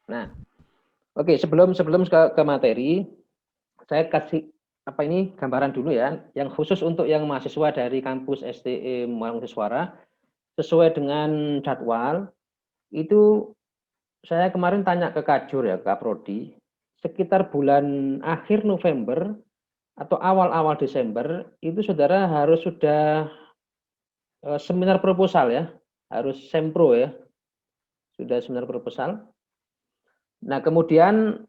Nah, oke, sebelum ke materi, saya kasih gambaran dulu ya, yang khusus untuk yang mahasiswa dari kampus STE Malang Suara, sesuai dengan jadwal, itu saya kemarin tanya ke Kajur ya, ke Prodi, sekitar bulan akhir November atau awal-awal Desember, itu saudara harus sudah seminar proposal ya, harus sempro ya, sudah seminar proposal. Nah, kemudian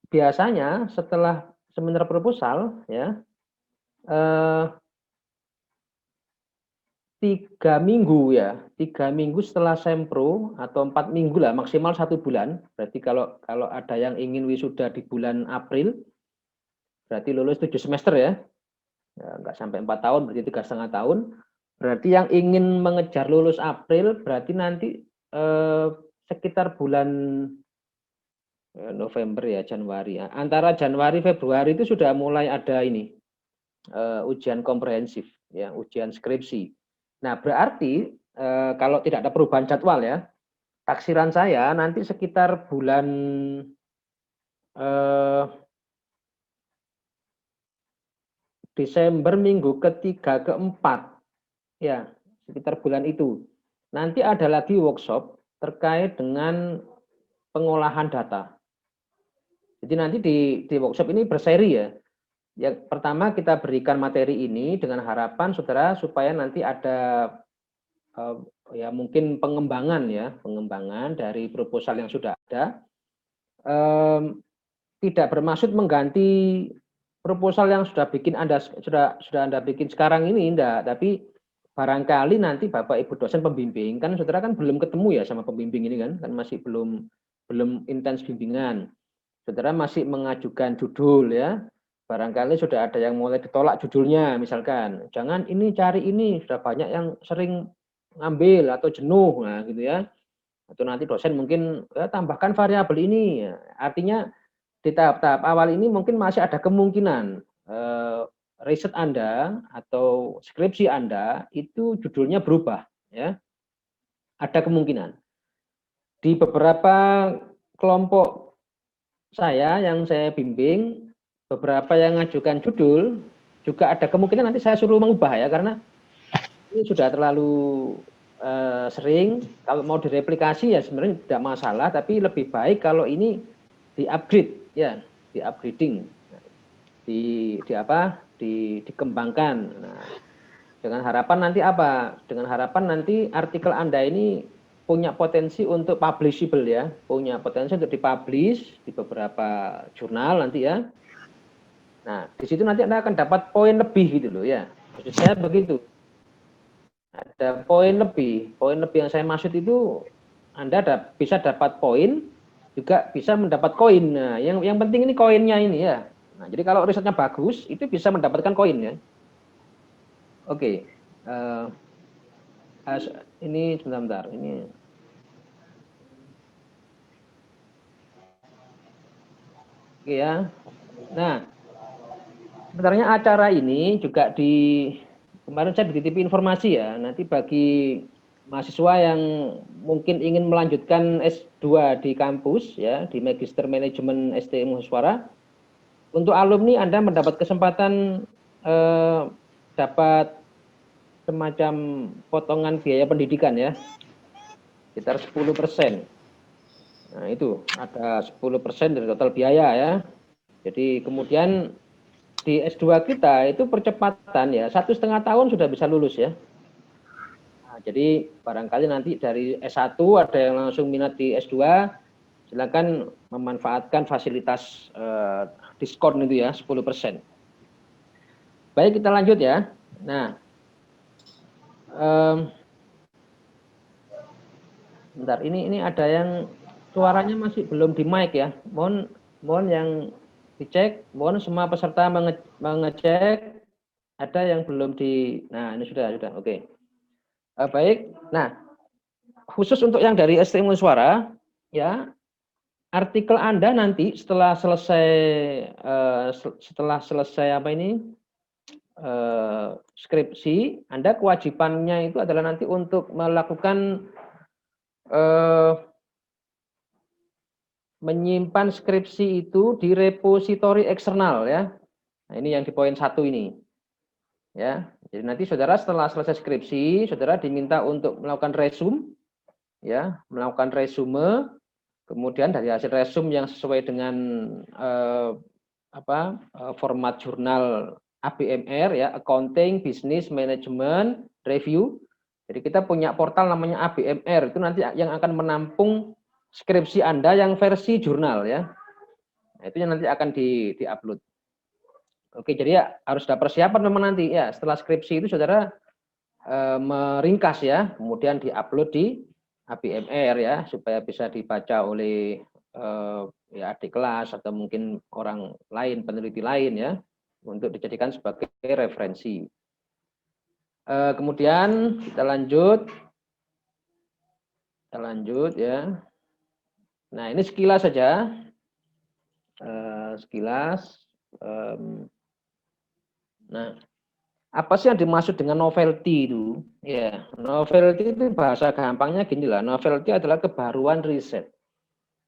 biasanya setelah seminar proposal ya, eh, 3 minggu ya, 3 minggu setelah sempro atau 4 minggu lah, maksimal 1 bulan. Berarti kalau ada yang ingin wisuda di bulan April, berarti lulus 7 semester ya, nggak sampai 4 tahun, berarti 3,5 tahun. Berarti yang ingin mengejar lulus April, berarti nanti sekitar bulan November ya, Januari. Antara Januari Februari itu sudah mulai ada ini ujian komprehensif ya, ujian skripsi. Nah, berarti kalau tidak ada perubahan jadwal ya, taksiran saya nanti sekitar bulan eh, Desember minggu ketiga keempat ya, sekitar bulan itu. Nanti ada lagi workshop terkait dengan pengolahan data. Jadi nanti di workshop ini berseri ya. Yang pertama kita berikan materi ini dengan harapan saudara supaya nanti ada ya mungkin pengembangan dari proposal yang sudah ada. Tidak bermaksud mengganti proposal yang sudah Anda bikin sekarang ini, enggak, tapi barangkali nanti Bapak Ibu dosen pembimbing kan saudara kan belum ketemu ya sama pembimbing ini kan masih belum belum intens bimbingan. Saudara masih mengajukan judul ya. Barangkali sudah ada yang mulai ditolak judulnya misalkan. Jangan ini cari ini, sudah banyak yang sering ngambil atau jenuh nah gitu ya. Atau nanti dosen mungkin tambahkan variabel ini. Artinya di tahap-tahap awal ini mungkin masih ada kemungkinan riset Anda atau skripsi Anda itu judulnya berubah ya. Ada kemungkinan. Di beberapa kelompok yang saya bimbing, beberapa yang mengajukan judul juga ada kemungkinan nanti saya suruh mengubah ya, karena ini sudah terlalu sering. Kalau mau direplikasi ya sebenarnya tidak masalah, tapi lebih baik kalau ini di-upgrade ya, di-upgrading, dikembangkan. Nah, dengan harapan nanti apa? Dengan harapan nanti artikel Anda ini punya potensi untuk publishable ya, punya potensi untuk dipublish di beberapa jurnal nanti ya. Nah, di situ nanti Anda akan dapat poin lebih gitu loh ya. Maksud saya begitu. Ada poin lebih yang saya maksud itu Anda bisa dapat poin, juga bisa mendapat koin. Nah, yang penting ini koinnya ini ya. Nah, jadi kalau risetnya bagus, itu bisa mendapatkan koin ya. Oke. Ini sebentar. Ini oke ya. Nah, sebenarnya acara ini juga kemarin saya dititipi informasi ya. Nanti bagi mahasiswa yang mungkin ingin melanjutkan S2 di kampus ya, di Magister Manajemen STM Suara, untuk alumni Anda mendapat kesempatan dapat semacam potongan biaya pendidikan ya, sekitar 10%. Nah, itu ada 10% dari total biaya ya. Jadi kemudian di S2 kita itu percepatan ya, 1,5 tahun sudah bisa lulus ya. Nah, jadi barangkali nanti dari S1 ada yang langsung minat di S2, silakan memanfaatkan fasilitas diskon itu ya, 10%. Baik, kita lanjut ya. Nah, bentar, ini ada yang suaranya masih belum di mic ya. Mohon yang dicek, mohon semua peserta mengecek. Ada yang belum nah ini sudah, oke. Baik, nah khusus untuk yang dari STM Suara, ya artikel Anda nanti setelah selesai skripsi, Anda kewajibannya itu adalah nanti untuk melakukan menyimpan skripsi itu di repositori eksternal ya. Nah, ini yang di poin 1 ini. Ya. Jadi nanti saudara setelah selesai skripsi, saudara diminta untuk melakukan resume ya, melakukan resume, kemudian dari hasil resume yang sesuai dengan format jurnal ABMR ya, Accounting Business Management Review. Jadi kita punya portal namanya ABMR, itu nanti yang akan menampung skripsi Anda yang versi jurnal ya. Nah, itu yang nanti akan di-upload. Oke, jadi ya harus ada persiapan memang nanti ya. Setelah skripsi itu saudara meringkas ya, kemudian di-upload di ABMR ya, supaya bisa dibaca oleh ya adik kelas atau mungkin orang lain, peneliti lain ya, untuk dijadikan sebagai referensi. Kemudian kita lanjut ya. Nah, ini sekilas saja. Sekilas. Nah, apa sih yang dimaksud dengan novelty itu? Ya, novelty itu bahasa gampangnya gini lah. Novelty adalah kebaruan riset.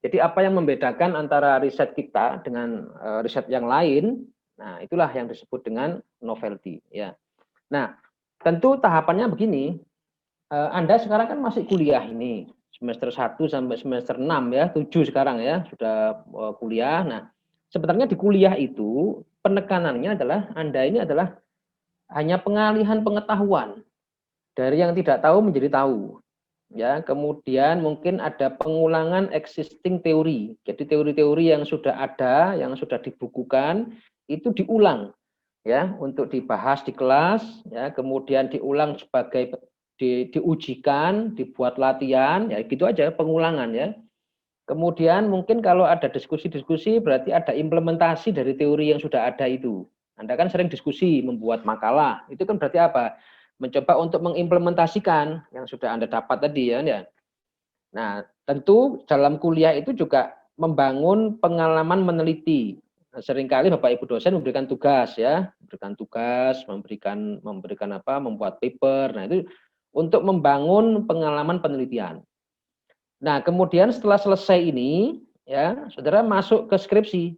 Jadi apa yang membedakan antara riset kita dengan riset yang lain? Nah, itulah yang disebut dengan novelty. Ya. Nah, tentu tahapannya begini. Anda sekarang kan masih kuliah ini, semester 1 sampai semester 6 ya, 7 sekarang ya, sudah kuliah. Nah, sebenarnya di kuliah itu penekanannya adalah Anda ini adalah hanya pengalihan pengetahuan dari yang tidak tahu menjadi tahu. Ya, kemudian mungkin ada pengulangan existing teori. Jadi teori-teori yang sudah ada, yang sudah dibukukan itu diulang ya untuk dibahas di kelas ya, kemudian diulang sebagai diujikan, dibuat latihan ya gitu aja pengulangan ya. Kemudian mungkin kalau ada diskusi-diskusi berarti ada implementasi dari teori yang sudah ada itu. Anda kan sering diskusi membuat makalah. Itu kan berarti apa? Mencoba untuk mengimplementasikan yang sudah Anda dapat tadi ya. Nah, tentu dalam kuliah itu juga membangun pengalaman meneliti. Nah, seringkali Bapak Ibu dosen memberikan tugas ya, memberikan apa, membuat paper. Nah, itu untuk membangun pengalaman penelitian. Nah, kemudian setelah selesai ini ya, Saudara masuk ke skripsi.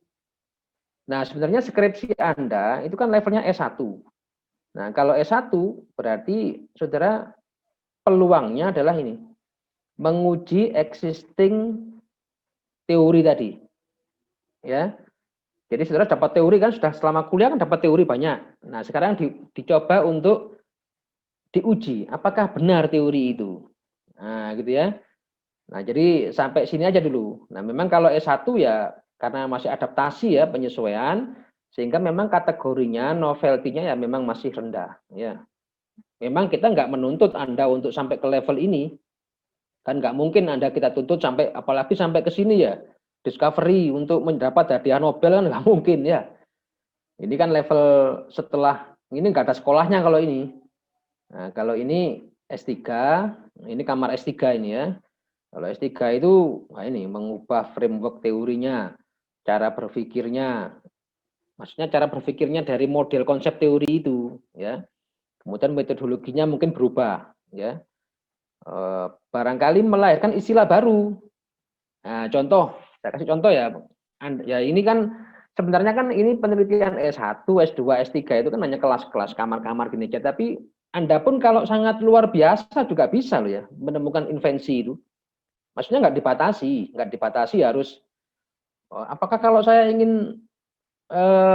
Nah, sebenarnya skripsi Anda itu kan levelnya S1. Nah, kalau S1 berarti Saudara peluangnya adalah ini, menguji existing teori tadi. Ya. Jadi Saudara dapat teori kan sudah selama kuliah kan dapat teori banyak. Nah, sekarang dicoba untuk diuji apakah benar teori itu. Nah, gitu ya. Nah, jadi sampai sini aja dulu. Nah, memang kalau S1 ya karena masih adaptasi ya, penyesuaian, sehingga memang kategorinya, novelty-nya ya memang masih rendah. Ya. Memang kita nggak menuntut Anda untuk sampai ke level ini. Kan nggak mungkin Anda kita tuntut sampai, apalagi sampai ke sini ya. Discovery untuk mendapat hadiah Nobel kan nggak mungkin ya. Ini kan level setelah, ini nggak ada sekolahnya kalau ini. Nah, kalau ini S3, ini kamar S3 ini ya. Kalau S3 itu nah ini mengubah framework teorinya, cara berpikirnya. Maksudnya cara berpikirnya dari model konsep teori itu, ya. Kemudian metodologinya mungkin berubah, ya. Barangkali melahirkan istilah baru. Nah, contoh, saya kasih contoh ya. Ya ini kan sebenarnya kan ini penelitian S1, S2, S3 itu kan hanya kelas-kelas, kamar-kamar gini aja. Tapi Anda pun kalau sangat luar biasa juga bisa loh ya menemukan invensi itu. Maksudnya nggak dibatasi harus. Apakah kalau saya ingin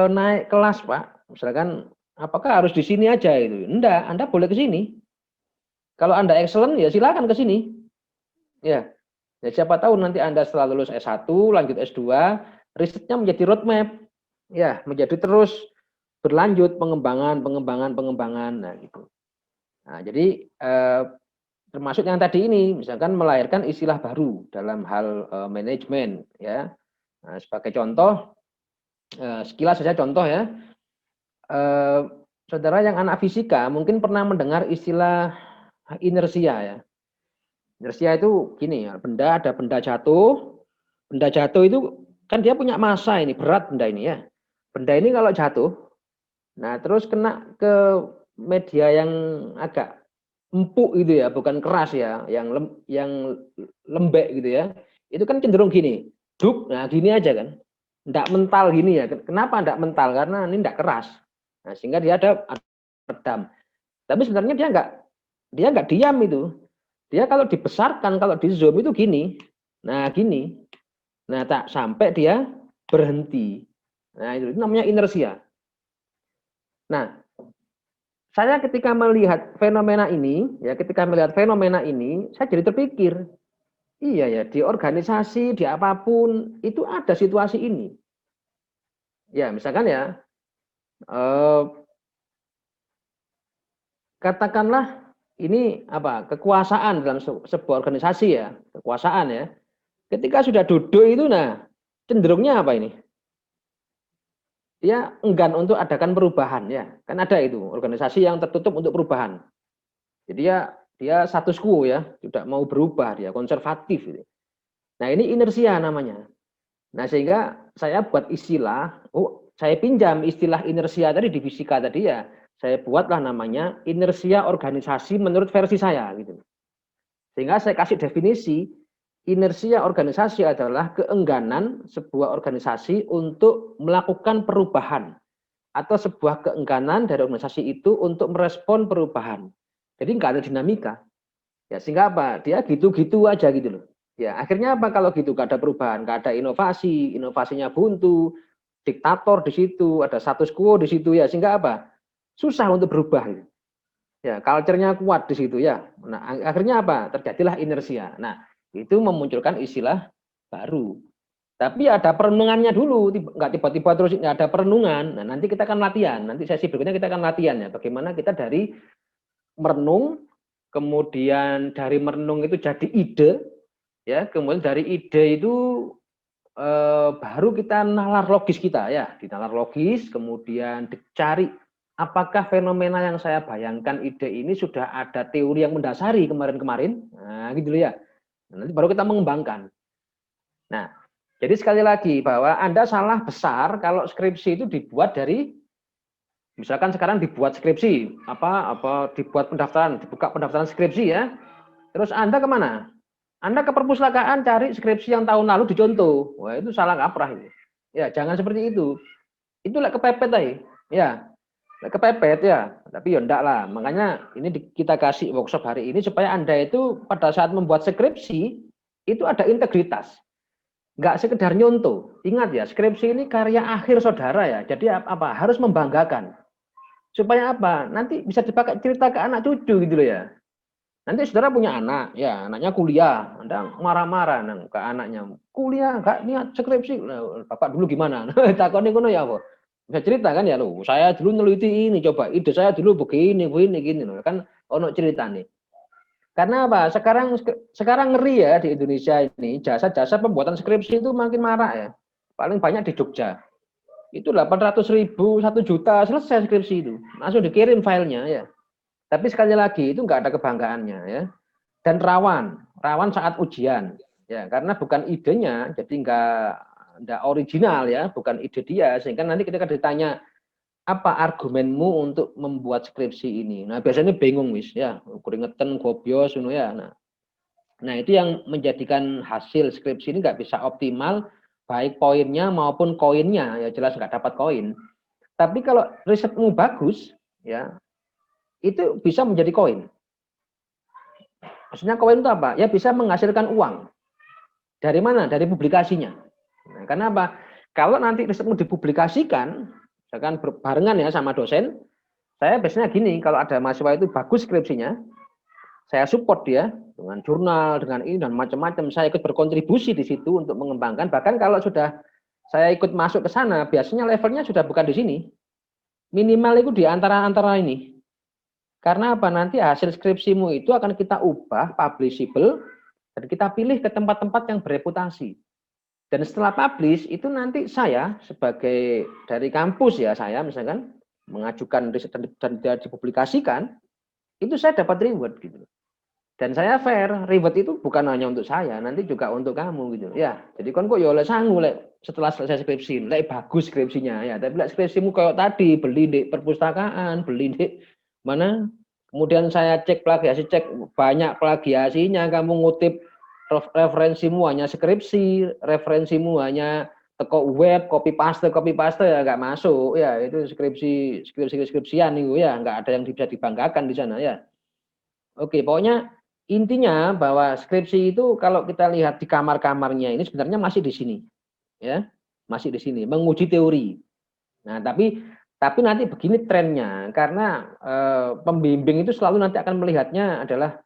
naik kelas Pak, misalkan, apakah harus di sini aja itu? Enggak, Anda boleh ke sini. Kalau Anda excellent ya silakan ke sini. Ya. Ya siapa tahu nanti Anda setelah lulus S1, lanjut S2, risetnya menjadi roadmap. Ya, menjadi terus berlanjut pengembangan. Nah, gitu. Nah, jadi termasuk yang tadi ini, misalkan melahirkan istilah baru dalam hal manajemen ya. Nah, sebagai contoh, sekilas saja contoh ya. Saudara yang anak fisika mungkin pernah mendengar istilah inersia ya. Inersia itu gini ya, ada benda jatuh itu kan dia punya massa ini, berat benda ini ya. Benda ini kalau jatuh, nah terus kena ke media yang agak empuk gitu ya, bukan keras ya, yang lembek gitu ya. Itu kan cenderung gini. duk, nah gini aja kan. Ndak mental gini ya. Kenapa ndak mental? Karena ini ndak keras. Nah, sehingga dia ada redam. Tapi sebenarnya dia nggak diam itu. Dia kalau dibesarkan, kalau di zoom itu gini. Nah, gini. Nah, tak sampai dia berhenti. Nah, itu namanya inersia. Nah, saya ketika melihat fenomena ini, saya jadi terpikir, iya ya, di organisasi, di apapun itu ada situasi ini. Ya, misalkan ya, eh, katakanlah ini apa kekuasaan dalam sebuah organisasi ya, kekuasaan ya. Ketika sudah duduk itu, nah cenderungnya apa ini? Dia enggan untuk adakan perubahan ya, kan ada itu organisasi yang tertutup untuk perubahan. Jadi dia status quo ya, tidak mau berubah, dia konservatif. Gitu. Nah ini inersia namanya. Nah sehingga saya buat istilah, saya pinjam istilah inersia tadi di fisika tadi ya, saya buatlah namanya inersia organisasi menurut versi saya gitu. Sehingga saya kasih definisi, inersia organisasi adalah keengganan sebuah organisasi untuk melakukan perubahan atau sebuah keengganan dari organisasi itu untuk merespon perubahan. Jadi nggak ada dinamika. Ya sehingga apa? Dia gitu-gitu aja gitu loh. Ya akhirnya apa kalau gitu? Nggak ada perubahan, nggak ada inovasi, inovasinya buntu, diktator di situ, ada status quo di situ ya sehingga apa? Susah untuk berubah. Gitu. Ya, culture-nya kuat di situ ya. Nah, akhirnya apa? Terjadilah inersia. Nah, itu memunculkan istilah baru. Tapi ada perenungannya dulu, nggak tiba-tiba terus nggak ada perenungan. Nah, nanti kita akan latihan. Nanti sesi berikutnya kita akan latihan ya. Bagaimana kita dari merenung, kemudian dari merenung itu jadi ide, ya. Kemudian dari ide itu baru kita nalar logis kita ya, dinalar logis, kemudian dicari apakah fenomena yang saya bayangkan ide ini sudah ada teori yang mendasari kemarin-kemarin, nah gitu ya. Nanti baru kita mengembangkan. Nah, jadi sekali lagi bahwa Anda salah besar kalau skripsi itu dibuat dari, misalkan sekarang dibuat skripsi, apa dibuat pendaftaran, dibuka pendaftaran skripsi ya. Terus Anda kemana? Anda ke perpustakaan cari skripsi yang tahun lalu dicontoh. Wah, itu salah kaprah itu. Ya, jangan seperti itu. Itu lah kepepet aja. Ya, kepepet ya. Tapi ya enggak lah. Makanya ini kita kasih workshop hari ini supaya Anda itu pada saat membuat skripsi itu ada integritas. Enggak sekedar nyontoh. Ingat ya, skripsi ini karya akhir saudara ya. Jadi apa? Harus membanggakan. Supaya apa? Nanti bisa dipakai cerita ke anak cucu gitu loh ya. Nanti saudara punya anak, ya anaknya kuliah, Anda marah-marah ke anaknya, kuliah nggak niat skripsi, bapak dulu gimana? Takutnya kono ya apa? Bisa cerita kan ya lo, saya dulu neliti ini, coba ide saya dulu begini, gini loh, kan ono cerita nih. Karena apa? Sekarang ngeri ya di Indonesia ini jasa-jasa pembuatan skripsi itu makin marak ya. Paling banyak di Jogja. Itu 800.000, 1 juta selesai skripsi itu, langsung dikirim filenya ya. Tapi sekali lagi itu nggak ada kebanggaannya ya. Dan rawan saat ujian ya, karena bukan idenya, jadi nggak original ya, bukan ide dia, sehingga nanti ketika ditanya apa argumenmu untuk membuat skripsi ini, nah biasanya bingung wis ya, keringetan gobios ya. Nah itu yang menjadikan hasil skripsi ini nggak bisa optimal, baik poinnya maupun koinnya ya, jelas nggak dapat koin. Tapi kalau risetmu bagus ya, itu bisa menjadi koin. Maksudnya koin itu apa? Ya bisa menghasilkan uang. Dari mana? Dari publikasinya. Nah, karena apa? Kalau nanti risetmu dipublikasikan, misalkan barengan ya sama dosen, saya biasanya gini, kalau ada mahasiswa itu bagus skripsinya, saya support dia dengan jurnal, dengan ini dan macam-macam. Saya ikut berkontribusi di situ untuk mengembangkan. Bahkan kalau sudah saya ikut masuk ke sana, biasanya levelnya sudah bukan di sini. Minimal itu di antara-antara ini. Karena apa? Nanti hasil skripsimu itu akan kita ubah publishable dan kita pilih ke tempat-tempat yang bereputasi. Dan setelah publish itu nanti saya sebagai dari kampus ya, saya misalkan mengajukan riset dan dipublikasikan, itu saya dapat reward gitu. Dan saya fair, reward itu bukan hanya untuk saya, nanti juga untuk kamu gitu. Ya, jadi kan kok ya oleh sangu setelah selesai skripsi, bagus skripsinya ya. Tapi skripsimu kayak tadi beli di perpustakaan, beli di mana? Kemudian saya cek plagiasi, cek banyak plagiasinya, kamu ngutip referensimu hanya skripsi, referensimu hanya teko web, copy paste ya nggak masuk ya, itu skripsian itu ya, nggak ada yang bisa dibanggakan di sana ya. Oke, pokoknya intinya bahwa skripsi itu kalau kita lihat di kamar-kamarnya ini sebenarnya masih di sini ya, masih di sini menguji teori. Nah, tapi nanti begini trennya, karena pembimbing itu selalu nanti akan melihatnya adalah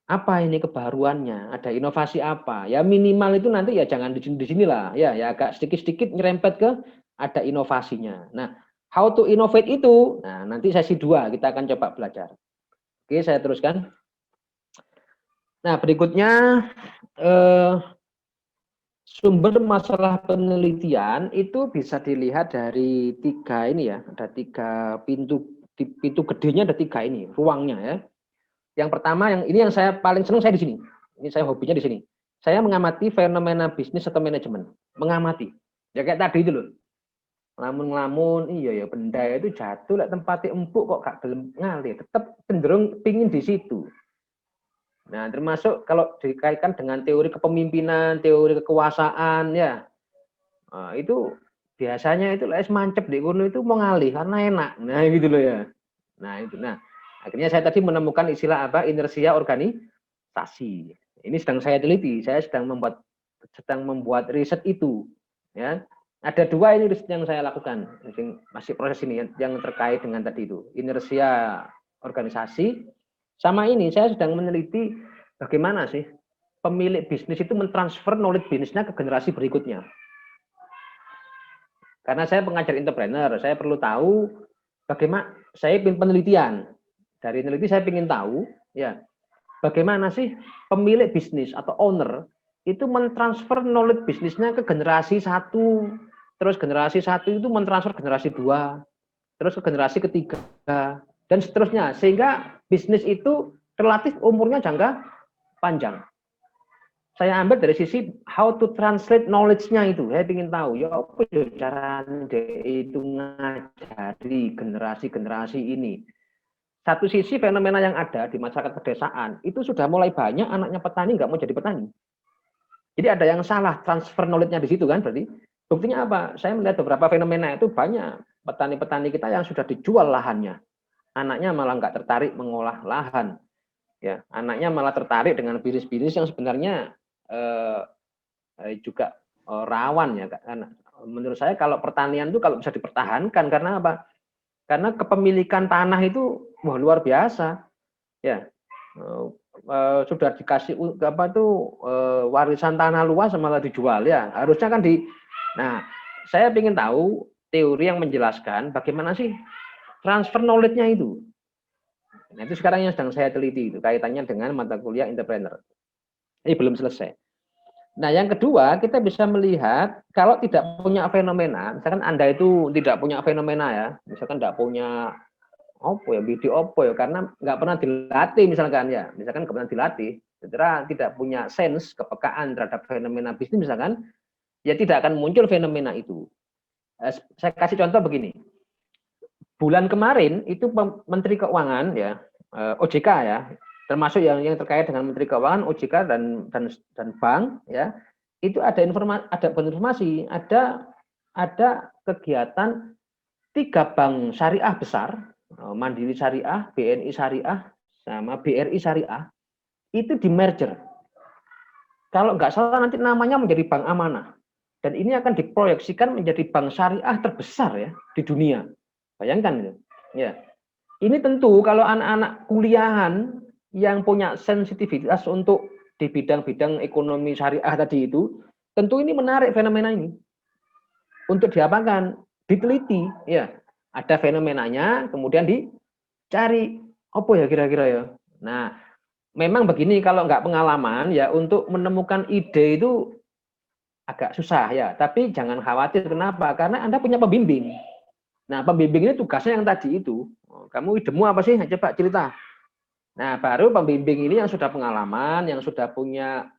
apa ini kebaruannya, ada inovasi apa. Ya minimal itu nanti ya jangan di sini lah, ya agak sedikit-sedikit nyerempet ke ada inovasinya. Nah, how to innovate itu, nah nanti sesi 2 kita akan coba belajar. Oke, saya teruskan. Nah, berikutnya sumber masalah penelitian itu bisa dilihat dari 3 ini ya, ada 3 pintu gedenya, ada 3 ini ruangnya ya. Yang pertama, yang saya paling senang, saya di sini. Ini saya hobinya di sini. Saya mengamati fenomena bisnis atau manajemen. Mengamati. Ya kayak tadi itu loh. Ngelamun-ngelamun, iya ya benda itu jatuh lah tempatnya empuk kok gak gelem ngalir. Tetap cenderung pingin di situ. Nah, termasuk kalau dikaitkan dengan teori kepemimpinan, teori kekuasaan ya. Nah, itu biasanya itu les mancep di gunung itu mau ngalih karena enak. Nah, gitu loh ya. Nah, itu. Nah, akhirnya saya tadi menemukan istilah apa? Inersia organisasi. Ini sedang saya teliti. Saya sedang membuat riset itu. Ya, ada 2 ini riset yang saya lakukan. Masih proses ini yang terkait dengan tadi itu inersia organisasi. Sama ini saya sedang meneliti bagaimana sih pemilik bisnis itu mentransfer knowledge bisnisnya ke generasi berikutnya. Karena saya pengajar entrepreneur, saya perlu tahu bagaimana, saya ingin penelitian. Dari peneliti saya ingin tahu ya bagaimana sih pemilik bisnis atau owner itu mentransfer knowledge bisnisnya ke generasi 1, terus generasi 1 itu mentransfer generasi 2, terus ke generasi ketiga, dan seterusnya. Sehingga bisnis itu relatif umurnya jangka panjang. Saya ambil dari sisi how to translate knowledge-nya itu. Saya ingin tahu, ya apa cara itu ngajari generasi-generasi ini. Satu sisi fenomena yang ada di masyarakat pedesaan itu sudah mulai banyak anaknya petani nggak mau jadi petani. Jadi ada yang salah transfer knowledge-nya di situ kan berarti. Buktinya apa? Saya melihat beberapa fenomena itu banyak petani-petani kita yang sudah dijual lahannya. Anaknya malah nggak tertarik mengolah lahan. Ya, anaknya malah tertarik dengan bisnis-bisnis yang sebenarnya juga rawan ya. Karena menurut saya kalau pertanian itu kalau bisa dipertahankan, karena apa? Karena kepemilikan tanah itu wah luar biasa. Ya, sudah dikasih apa tuh warisan tanah luas malah dijual ya. Harusnya kan Nah, saya ingin tahu teori yang menjelaskan bagaimana sih transfer knowledge-nya itu. Nah, itu sekarang yang sedang saya teliti itu kaitannya dengan mata kuliah entrepreneur. Ini belum selesai. Nah, yang kedua, kita bisa melihat kalau tidak punya fenomena, misalkan Anda itu tidak punya fenomena ya, misalkan tidak punya apa ya, video apa ya, karena nggak pernah dilatih misalkan ya, misalkan nggak pernah dilatih, setelah tidak punya sense, kepekaan terhadap fenomena bisnis misalkan, ya tidak akan muncul fenomena itu. Saya kasih contoh begini, bulan kemarin itu Menteri Keuangan ya, OJK ya, termasuk yang terkait dengan Menteri Keuangan, OJK dan bank ya, itu ada informasi, ada kegiatan 3 bank syariah besar, Mandiri Syariah, BNI Syariah, sama BRI Syariah, itu di merger. Kalau nggak salah nanti namanya menjadi Bank Amanah. Dan ini akan diproyeksikan menjadi bank syariah terbesar ya di dunia. Bayangkan itu. Ya. Ini tentu kalau anak-anak kuliahan yang punya sensitivitas untuk di bidang-bidang ekonomi syariah tadi itu, tentu ini menarik fenomena ini. Untuk diapakan? Diteliti, ya. Ada fenomenanya, kemudian dicari apa ya kira-kira ya. Nah, memang begini kalau nggak pengalaman ya untuk menemukan ide itu agak susah ya. Tapi jangan khawatir, kenapa? Karena Anda punya pembimbing. Nah, pembimbing ini tugasnya yang tadi itu. Kamu idemu apa sih? Coba cerita. Nah, baru pembimbing ini yang sudah pengalaman, yang sudah punya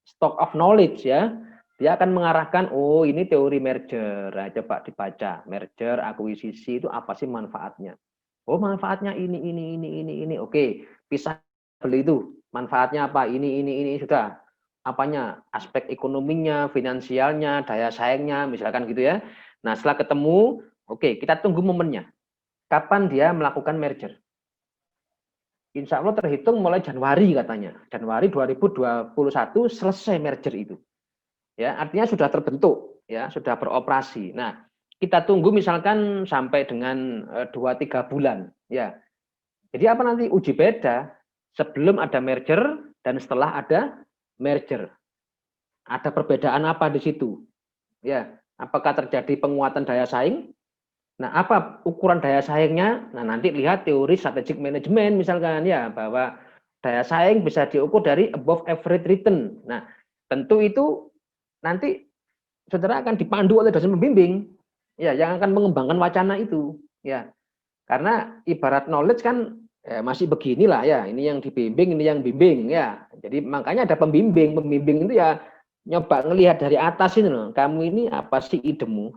stock of knowledge ya, dia akan mengarahkan, oh ini teori merger. Nah, coba dibaca, merger, akuisisi itu apa sih manfaatnya? Oh manfaatnya ini. Oke, pisah beli itu. manfaatnya apa, ini, sudah. Apanya, aspek ekonominya, finansialnya, daya saingnya, misalkan gitu ya. Nah, setelah ketemu, oke, kita tunggu momennya. Kapan dia melakukan merger? Insya Allah terhitung mulai Januari katanya. Januari 2021 selesai merger itu. Ya, artinya sudah terbentuk, ya, sudah beroperasi. Nah, kita tunggu misalkan sampai dengan 2-3 bulan, ya. Jadi apa nanti uji beda sebelum ada merger dan setelah ada merger. Ada perbedaan apa di situ? Ya, apakah terjadi penguatan daya saing? Nah, apa ukuran daya saingnya? Nah, nanti lihat teori strategic management misalkan ya, bahwa daya saing bisa diukur dari above average return. Nah, tentu itu nanti saudara akan dipandu oleh dosen pembimbing ya yang akan mengembangkan wacana itu ya. Karena ibarat knowledge kan masih beginilah ya, ini yang dibimbing, ini yang bimbing ya. Jadi makanya ada pembimbing. Pembimbing itu ya nyoba ngelihat dari atas ini loh, kamu ini apa sih idemu.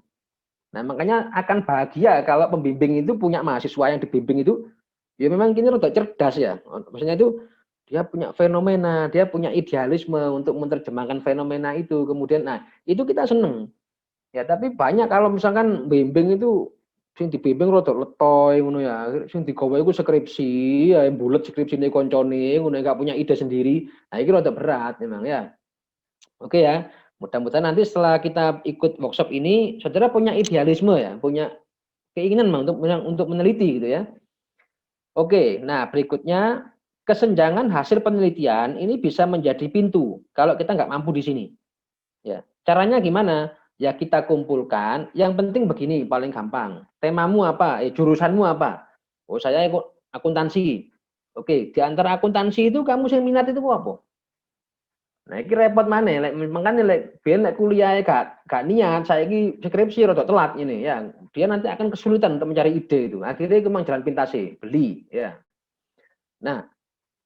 Nah, makanya akan bahagia kalau pembimbing itu punya mahasiswa yang dibimbing itu, ya memang kini rada cerdas ya. Maksudnya itu dia punya fenomena, dia punya idealisme untuk menerjemahkan fenomena itu. Kemudian, nah itu kita seneng. Ya, tapi banyak kalau misalkan bimbing itu sing dibimbing rada letoy ngono ya. Sing digawe iku skripsi, ya bulet skripsine koncone, ngono gak punya ide sendiri. Nah, iki rada berat memang ya. Oke ya, mudah-mudahan nanti setelah kita ikut workshop ini, saudara punya idealisme ya, punya keinginan untuk meneliti gitu ya. Oke, nah berikutnya kesenjangan hasil penelitian ini bisa menjadi pintu kalau kita nggak mampu di sini. Ya, caranya gimana? Ya kita kumpulkan. Yang penting begini, paling gampang. Temamu apa? Jurusanmu apa? Oh saya ikut akuntansi. Oke, di antara akuntansi itu kamu yang minat itu apa? Nah, iki repot maneh lek mangkane lek ben lek kuliahe gak niat, saiki skripsi rada telat ini ya. Dia nanti akan kesulitan untuk mencari ide itu. Akhirnya itu memang jalan pintasnya, beli ya. Nah,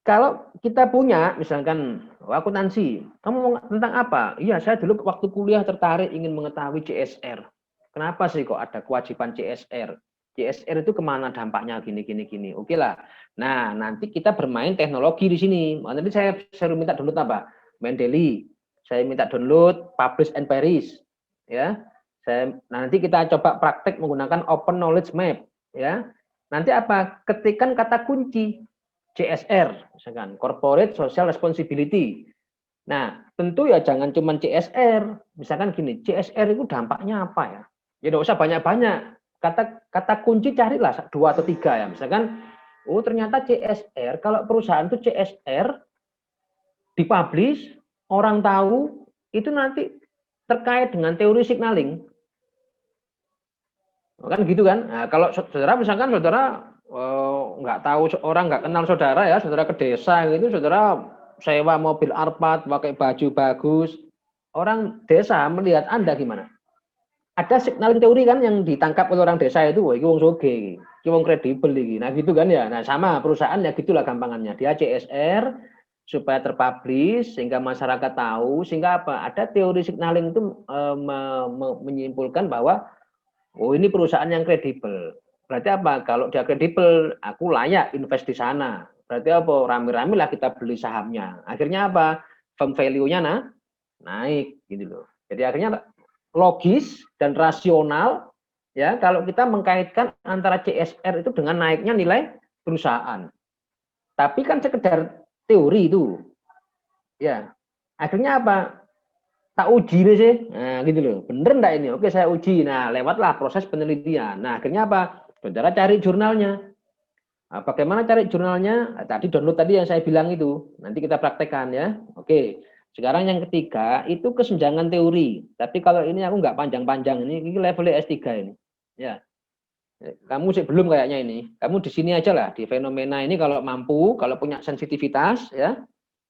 kalau kita punya misalkan akuntansi, kamu mau tentang apa? Iya, saya dulu waktu kuliah tertarik ingin mengetahui CSR. Kenapa sih kok ada kewajiban CSR? CSR itu kemana dampaknya gini gini gini. Oke lah. Nah, nanti kita bermain teknologi di sini. Nanti saya minta download apa? Mendeley. Saya minta download Publish and Paris. Ya. Nanti kita coba praktek menggunakan Open Knowledge Map. Ya. Nanti apa? Ketikkan kata kunci CSR, misalkan Corporate Social Responsibility. Nah, tentu ya jangan cuma CSR. Misalkan gini, CSR itu dampaknya apa ya? Ya tidak usah banyak-banyak. Kata kunci carilah 2 atau 3 ya. Misalkan, oh ternyata CSR, kalau perusahaan itu CSR dipublish, orang tahu, itu nanti terkait dengan teori signaling. Kan gitu kan? Nah, kalau saudara misalkan saudara nggak tahu orang nggak kenal saudara ya, saudara ke desa gitu, saudara sewa mobil Alphard, pakai baju bagus, orang desa melihat Anda gimana? Ada signaling teori kan yang ditangkap oleh orang desa itu, wah, ini wong soge, ini wong kredibel iki. Nah gitu kan ya. Nah sama perusahaan ya gitulah gampangannya. Dia CSR supaya terpublish sehingga masyarakat tahu, sehingga apa? Ada teori signaling itu menyimpulkan bahwa oh ini perusahaan yang kredibel. Berarti apa? Kalau dia kredibel, aku layak invest di sana. Berarti apa? Rame-rame lah kita beli sahamnya. Akhirnya apa? Firm value-nya naik gitu loh. Jadi akhirnya logis dan rasional ya kalau kita mengkaitkan antara CSR itu dengan naiknya nilai perusahaan. Tapi kan sekedar teori itu. Ya. Akhirnya apa? Tak uji nih sih, nah gitu loh, bener enggak ini? Oke saya uji, nah lewatlah proses penelitian. Nah akhirnya apa? Saudara cari jurnalnya. Nah, bagaimana cari jurnalnya? Nah, tadi download tadi yang saya bilang itu, nanti kita praktekkan ya. Oke, sekarang yang ketiga itu kesenjangan teori. Tapi kalau ini aku nggak panjang-panjang, ini levelnya S3 ini. Ya, kamu sih belum kayaknya ini. Kamu di sini aja lah, di fenomena ini kalau mampu, kalau punya sensitivitas ya,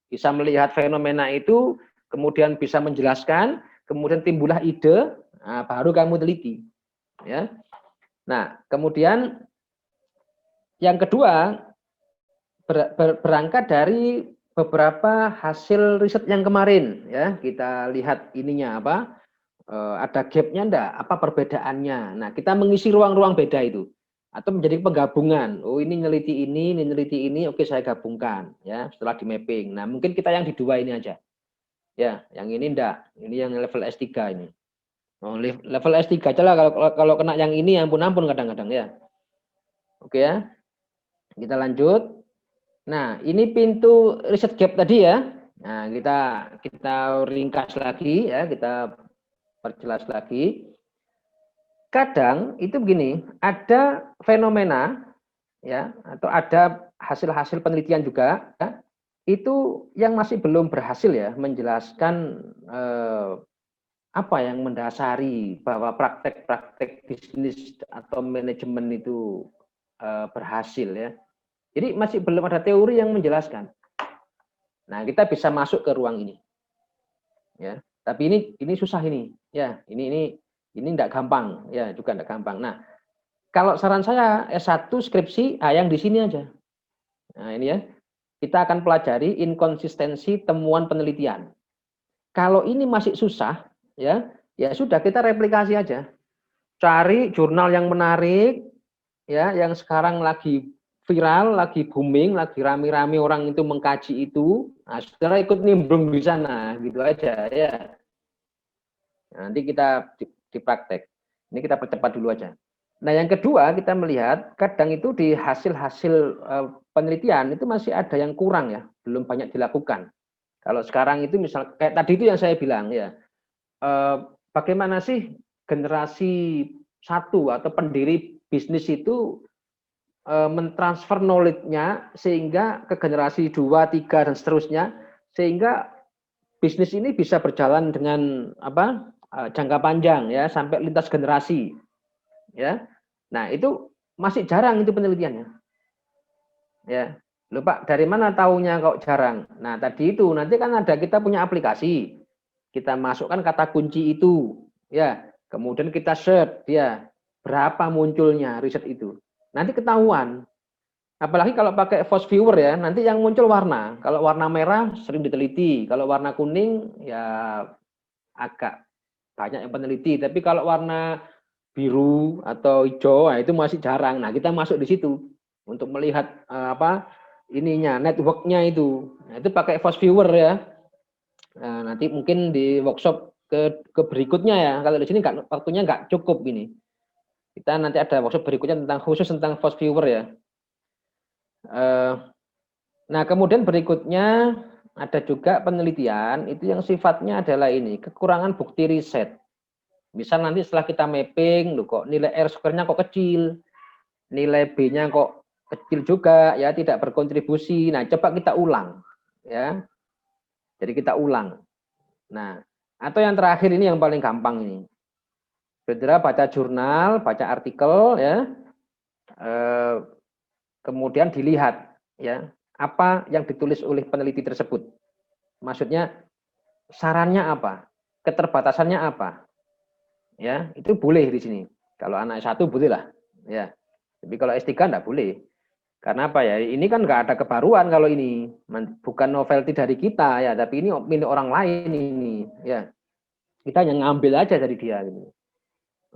bisa melihat fenomena itu, kemudian bisa menjelaskan, kemudian timbullah ide, nah, baru kamu teliti. Ya. Nah, kemudian yang kedua berangkat dari beberapa hasil riset yang kemarin, ya kita lihat ininya apa, ada gapnya enggak, apa perbedaannya. Nah, kita mengisi ruang-ruang beda itu. atau menjadi penggabungan. Oh, ini neliti ini, oke saya gabungkan ya setelah di mapping. Nah, mungkin kita yang di dua ini aja. Ya, yang ini enggak. Ini yang level S3 ini. Oh, level S3 aja lah kalau kena yang ini ampun-ampun kadang-kadang ya. Oke ya. Kita lanjut. Nah, ini pintu riset gap tadi ya. Nah, kita ringkas lagi ya, kita perjelas lagi. Kadang itu begini, ada fenomena ya atau ada hasil-hasil penelitian juga ya, itu yang masih belum berhasil ya menjelaskan apa yang mendasari bahwa praktek-praktek bisnis atau manajemen itu berhasil ya. Jadi masih belum ada teori yang menjelaskan. Nah, kita bisa masuk ke ruang ini. Ya. Tapi ini susah ini. Ya, ini enggak gampang, ya, juga enggak gampang. Nah, kalau saran saya S1 skripsi yang di sini aja. Nah, ini ya. Kita akan pelajari inkonsistensi temuan penelitian. Kalau ini masih susah, ya, ya sudah kita replikasi aja. Cari jurnal yang menarik, ya, yang sekarang lagi viral, lagi booming, lagi rame-rame orang itu mengkaji itu. Nah, saudara ikut nimbrung di sana, gitu aja, ya. Nah, nanti kita dipraktek. Ini kita percepat dulu aja. Nah, yang kedua kita melihat kadang itu di hasil-hasil penelitian itu masih ada yang kurang ya, belum banyak dilakukan. Kalau sekarang itu misal kayak tadi itu yang saya bilang ya, bagaimana sih generasi satu atau pendiri bisnis itu mentransfer knowledge-nya sehingga ke generasi 2, 3 dan seterusnya sehingga bisnis ini bisa berjalan dengan jangka panjang ya sampai lintas generasi ya. Nah, itu masih jarang itu penelitiannya. Ya. Loh Pak, dari mana taunya kok jarang? Nah, tadi itu nanti kan ada kita punya aplikasi. Kita masukkan kata kunci itu, ya. Kemudian kita search ya, berapa munculnya riset itu. Nanti ketahuan. Apalagi kalau pakai force viewer ya, nanti yang muncul warna. Kalau warna merah sering diteliti, kalau warna kuning ya agak banyak yang peneliti. Tapi kalau warna biru atau hijau, nah itu masih jarang. Nah, kita masuk di situ untuk melihat ininya, networknya itu. Nah, itu pakai force viewer ya. Nah, nanti mungkin di workshop ke berikutnya ya. Kalau di sini waktunya nggak cukup ini. Kita nanti ada workshop berikutnya khusus tentang force viewer ya. Nah, kemudian berikutnya ada juga penelitian itu yang sifatnya adalah ini, kekurangan bukti riset. Misal nanti setelah kita mapping, loh kok nilai R square-nya kok kecil, nilai B-nya kok kecil juga, ya tidak berkontribusi. Nah, coba kita ulang, ya. Jadi kita ulang. Nah, atau yang terakhir ini yang paling gampang ini. Saudara baca jurnal, baca artikel, ya. Kemudian dilihat, ya, apa yang ditulis oleh peneliti tersebut. Maksudnya sarannya apa, keterbatasannya apa, ya itu boleh di sini. Kalau anak S1 boleh lah, ya. Tapi kalau S3 enggak boleh. Karena apa ya? Ini kan nggak ada kebaruan kalau ini. Bukan novelty dari kita ya, tapi ini milik orang lain ini, ya. Kita yang ngambil aja dari dia gitu.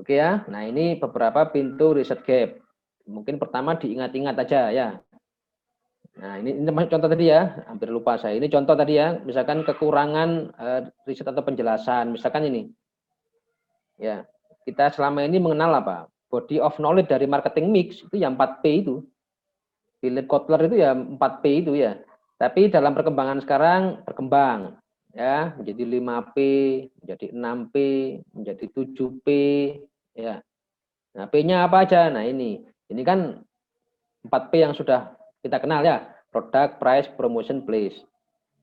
Oke ya. Nah, ini beberapa pintu riset gap. Mungkin pertama diingat-ingat aja ya. Nah, ini contoh tadi ya, hampir lupa saya. Ini contoh tadi ya, misalkan kekurangan riset atau penjelasan, misalkan ini. Ya, kita selama ini mengenal apa? Body of knowledge dari marketing mix itu yang 4P itu. Philip Kotler itu ya 4P itu ya. Tapi dalam perkembangan sekarang berkembang ya, menjadi 5P, menjadi 6P, menjadi 7P ya. Nah, P-nya apa aja? Nah, ini kan 4P yang sudah kita kenal ya, product, price, promotion, place.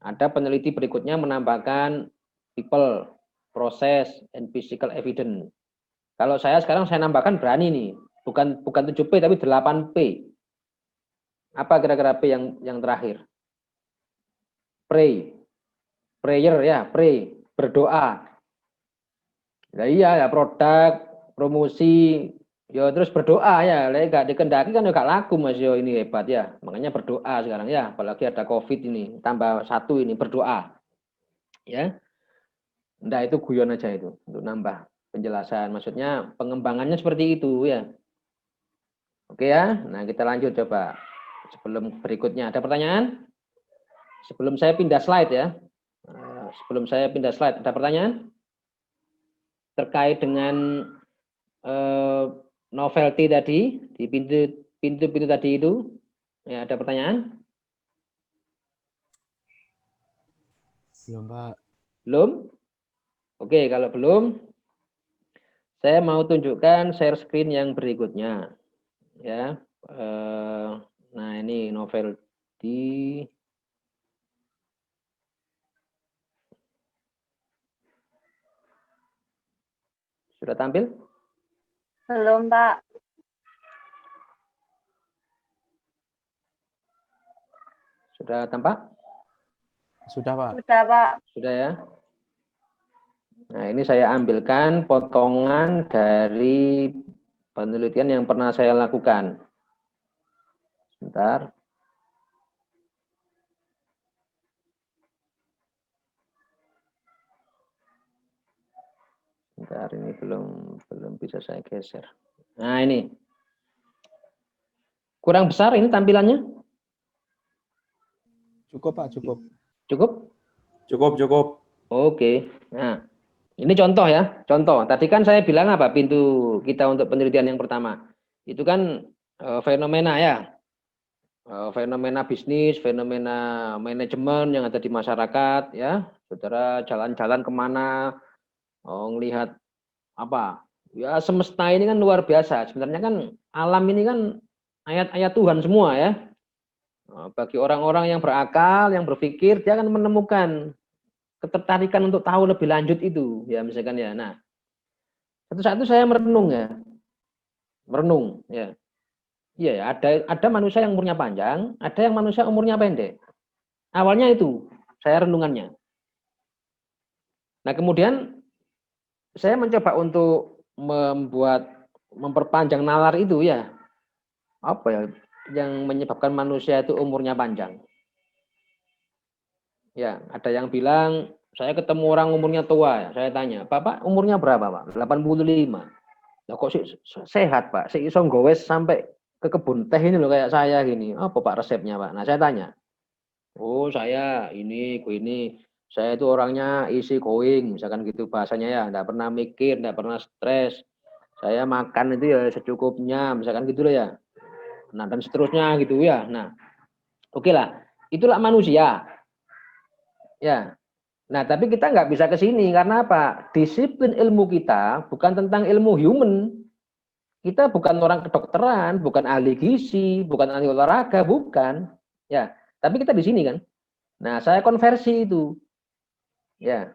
Ada peneliti berikutnya menambahkan people, process, and physical evidence. Kalau saya sekarang saya nambahkan berani nih, bukan 7P tapi 8P. Apa kira-kira P yang terakhir? Pray, prayer ya, pray, berdoa. Nah, iya ya produk, promosi, ya terus berdoa ya. Lek gak dikendaki kan gak laku Mas yo, ini hebat ya. Makanya berdoa sekarang ya, apalagi ada Covid ini, tambah satu ini berdoa. Ya. Enggak, itu guyon aja itu untuk nambah penjelasan. Maksudnya pengembangannya seperti itu ya. Oke ya, nah kita lanjut coba. Sebelum berikutnya, ada pertanyaan? Sebelum saya pindah slide ya. Sebelum saya pindah slide, ada pertanyaan? Terkait dengan novelty tadi, di pintu-pintu tadi itu. Ya, ada pertanyaan? Belum, Pak. Belum? Oke, kalau belum, saya mau tunjukkan share screen yang berikutnya. Ya, nah ini novelty. Sudah tampil? Belum, Pak. Sudah tampak? Sudah, Pak. Sudah, Pak. Sudah ya. Nah, ini saya ambilkan potongan dari penelitian yang pernah saya lakukan. Sebentar. Sebentar, ini belum bisa saya geser. Nah, ini. Kurang besar ini tampilannya? Cukup, Pak, cukup. Cukup? Cukup. Oke. Nah, ini contoh ya, contoh. Tadi kan saya bilang apa pintu kita untuk penelitian yang pertama. Itu kan fenomena ya. Fenomena bisnis, fenomena manajemen yang ada di masyarakat ya. Saudara jalan-jalan kemana, ngelihat apa? Ya semesta ini kan luar biasa. Sebenarnya kan alam ini kan ayat-ayat Tuhan semua ya. Bagi orang-orang yang berakal, yang berpikir, dia akan menemukan ketertarikan untuk tahu lebih lanjut itu, ya misalkan ya. Nah, satu-satu saya merenung ya, ya. Iya ya, ada manusia yang umurnya panjang, ada yang manusia umurnya pendek. Awalnya itu saya renungannya. Nah, kemudian saya mencoba untuk memperpanjang nalar itu ya. Apa ya yang menyebabkan manusia itu umurnya panjang? Ya, ada yang bilang saya ketemu orang umurnya tua ya. Saya tanya, "Bapak umurnya berapa, Pak?" 85. Lah kok sih sehat, Pak? Sik iso gowes sampai ke kebun teh ini loh kayak saya gini. Apa Pak resepnya, Pak? Nah, saya tanya. Oh, saya ini, saya itu orangnya easy going, misalkan gitu bahasanya ya, enggak pernah mikir, enggak pernah stres. Saya makan itu ya secukupnya, misalkan gitu loh ya. Nah, dan seterusnya gitu ya. Nah, oke lah. Itulah manusia. Ya. Nah, tapi kita nggak bisa ke sini karena apa? Disiplin ilmu kita bukan tentang ilmu human. Kita bukan orang kedokteran, bukan ahli gizi, bukan ahli olahraga, bukan. Ya, tapi kita di sini kan. Nah, saya konversi itu. Ya,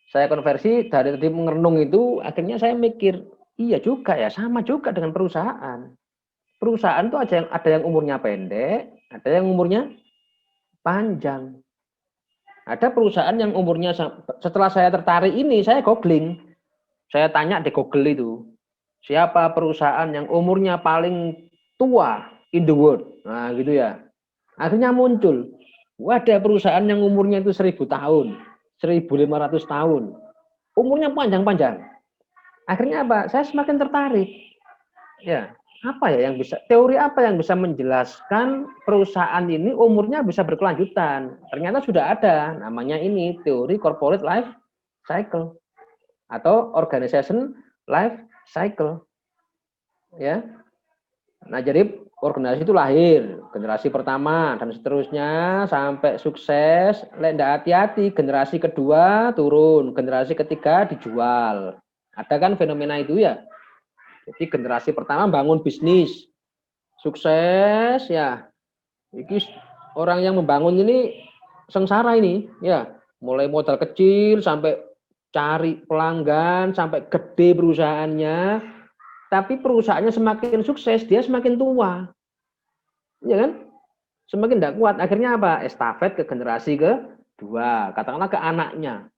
saya konversi dari tadi merenung itu, akhirnya saya mikir, iya juga ya, sama juga dengan perusahaan. Perusahaan itu ada yang umurnya pendek, ada yang umurnya panjang. Ada perusahaan yang umurnya setelah saya tertarik ini, saya googling. Saya tanya di Google itu, siapa perusahaan yang umurnya paling tua in the world? Nah, gitu ya. Akhirnya muncul, ada perusahaan yang umurnya itu 1000 tahun, 1500 tahun. Umurnya panjang-panjang. Akhirnya apa? Saya semakin tertarik. Ya, apa ya yang bisa teori apa yang bisa menjelaskan perusahaan ini umurnya bisa berkelanjutan? Ternyata sudah ada, namanya ini teori corporate life cycle atau organization life cycle. Ya. Nah, jadi organisasi itu lahir, generasi pertama dan seterusnya sampai sukses, ndak hati-hati generasi kedua turun, generasi ketiga dijual. Ada kan fenomena itu ya. Jadi generasi pertama bangun bisnis, sukses ya. Ini orang yang membangun ini sengsara ini ya, mulai modal kecil sampai cari pelanggan sampai gede perusahaannya, tapi perusahaannya semakin sukses dia semakin tua, ya kan? Semakin tidak kuat, akhirnya apa? Estafet ke generasi kedua, katakanlah ke anaknya.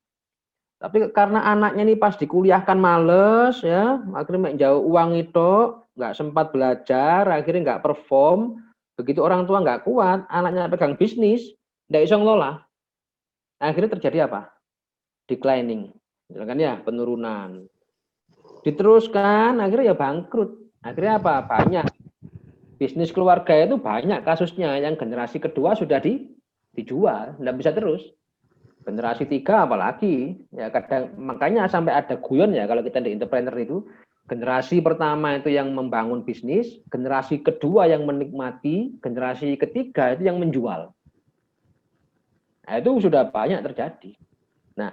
Tapi karena anaknya ini pas dikuliahkan males ya, akhirnya jauh uang itu, nggak sempat belajar, akhirnya nggak perform. Begitu orang tua nggak kuat, anaknya pegang bisnis, nggak bisa ngelola. Akhirnya terjadi apa? Declining, kan ya, penurunan. Diteruskan, akhirnya ya bangkrut. Akhirnya apa? Banyak bisnis keluarga itu banyak kasusnya yang generasi kedua sudah dijual, nggak bisa terus. Generasi 3 apalagi, ya kadang makanya sampai ada guyon ya kalau kita di entrepreneur itu, generasi pertama itu yang membangun bisnis, generasi kedua yang menikmati, generasi ketiga itu yang menjual. Nah, itu sudah banyak terjadi. Nah,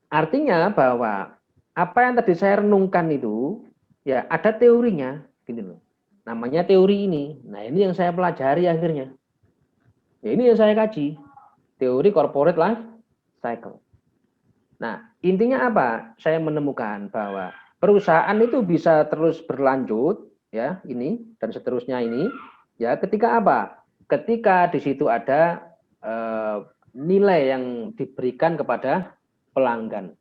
artinya bahwa apa yang tadi saya renungkan itu, ya ada teorinya, gitu loh. Namanya teori ini. Nah, ini yang saya pelajari akhirnya. Ya, ini yang saya kaji. Teori corporate life cycle. Nah, intinya apa? Saya menemukan bahwa perusahaan itu bisa terus berlanjut, ya, ini dan seterusnya ini, ya, ketika apa? Ketika di situ ada nilai yang diberikan kepada pelanggan.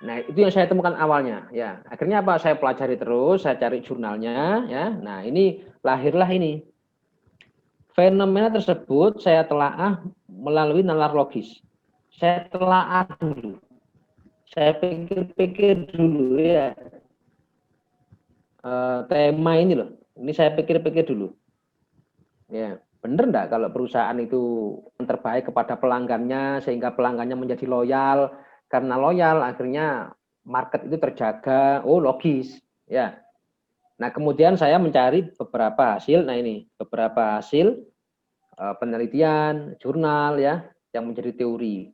Nah, itu yang saya temukan awalnya, ya. Akhirnya apa? Saya pelajari terus, saya cari jurnalnya, ya. Nah, ini lahirlah ini. Fenomena tersebut saya telaah melalui nalar logis. Saya telaah dulu. Saya pikir-pikir dulu ya. Tema ini loh. Ini saya pikir-pikir dulu. Ya, benar enggak kalau perusahaan itu yang terbaik kepada pelanggannya sehingga pelanggannya menjadi loyal, karena loyal akhirnya market itu terjaga. Oh, logis, ya. Nah, kemudian saya mencari beberapa hasil. Nah, ini beberapa hasil penelitian, jurnal ya yang menjadi teori.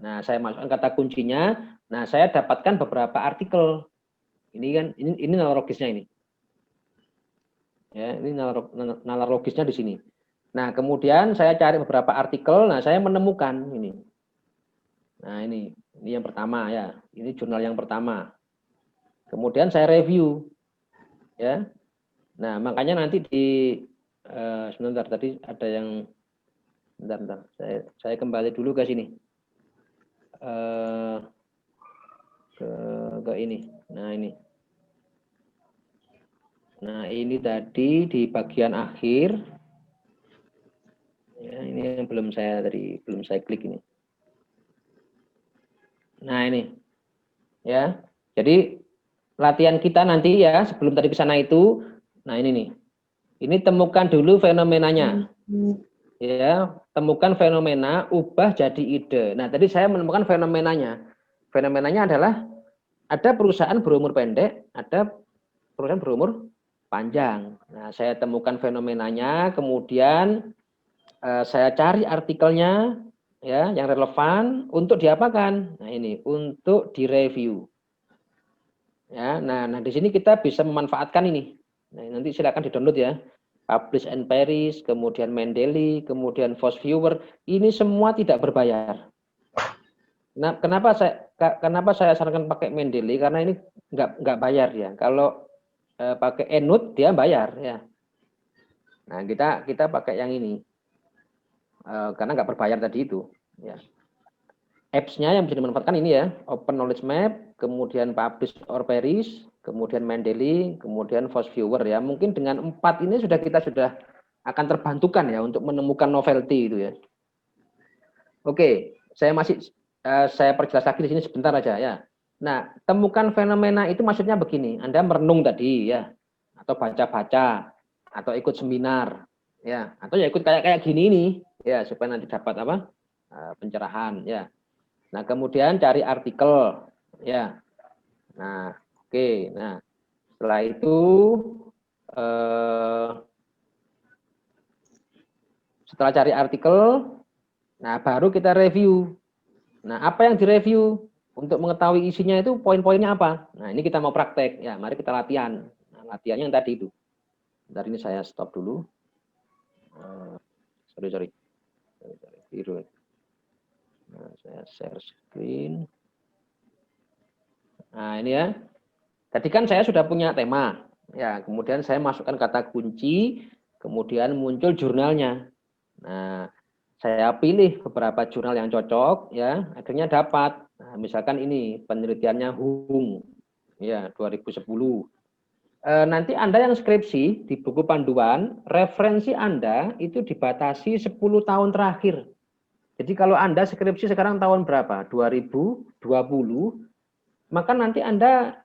Nah, saya masukkan kata kuncinya. Nah, saya dapatkan beberapa artikel. Ini kan ini nalar logisnya ini. Ya, ini nalar logisnya di sini. Nah, kemudian saya cari beberapa artikel. Nah, saya menemukan ini. Nah, ini yang pertama ya. Ini jurnal yang pertama. Kemudian saya review. Ya. Nah, makanya nanti di sebentar tadi ada yang bentar. Saya kembali dulu ke sini. Ke ini. Nah, ini. Nah, ini tadi di bagian akhir. Ya, ini yang belum saya klik ini. Nah, ini. Ya. Jadi latihan kita nanti ya, sebelum tadi ke sana itu, nah ini nih. Ini temukan dulu fenomenanya. Ya, temukan fenomena, ubah jadi ide. Nah, tadi saya menemukan fenomenanya. Fenomenanya adalah ada perusahaan berumur pendek, ada perusahaan berumur panjang. Nah, saya temukan fenomenanya, kemudian saya cari artikelnya ya yang relevan untuk diapakan? Nah, ini untuk direview. Ya, nah di sini kita bisa memanfaatkan ini. Nah, nanti silakan di-download ya. Publish and Paris, kemudian Mendeley, kemudian Fast Viewer, ini semua tidak berbayar. Nah, kenapa saya sarankan pakai Mendeley? Karena ini nggak bayar ya. Kalau pakai EndNote dia bayar ya. Nah, kita pakai yang ini karena nggak berbayar tadi itu. Ya. Apps-nya yang bisa dimanfaatkan ini ya, Open Knowledge Map, kemudian Publish or Paris, kemudian Mendeley, kemudian Fast Viewer ya. Mungkin dengan 4 ini kita sudah akan terbantukan ya untuk menemukan novelty itu ya. Oke, saya perjelas lagi di sini sebentar aja ya. Nah, temukan fenomena itu maksudnya begini, Anda merenung tadi ya, atau baca-baca, atau ikut seminar, ya, atau ya ikut kayak gini nih, ya, supaya nanti dapat apa? Pencerahan, ya. Nah, kemudian cari artikel, ya. Nah, oke. Nah, setelah itu setelah cari artikel, nah baru kita review. Nah, apa yang direview? Untuk mengetahui isinya itu poin-poinnya apa? Nah, ini kita mau praktek. Ya, mari kita latihan. Nah, latihannya yang tadi itu. Bentar, ini saya stop dulu. Sorry. Biru. Nah, saya share screen. Nah, ini ya. Tadi kan saya sudah punya tema. Ya, kemudian saya masukkan kata kunci, kemudian muncul jurnalnya. Nah, saya pilih beberapa jurnal yang cocok, ya, akhirnya dapat. Nah, misalkan ini penelitiannya Hung, ya 2010. Nanti Anda yang skripsi di buku panduan, referensi Anda itu dibatasi 10 tahun terakhir. Jadi kalau Anda skripsi sekarang tahun berapa? 2020, maka nanti Anda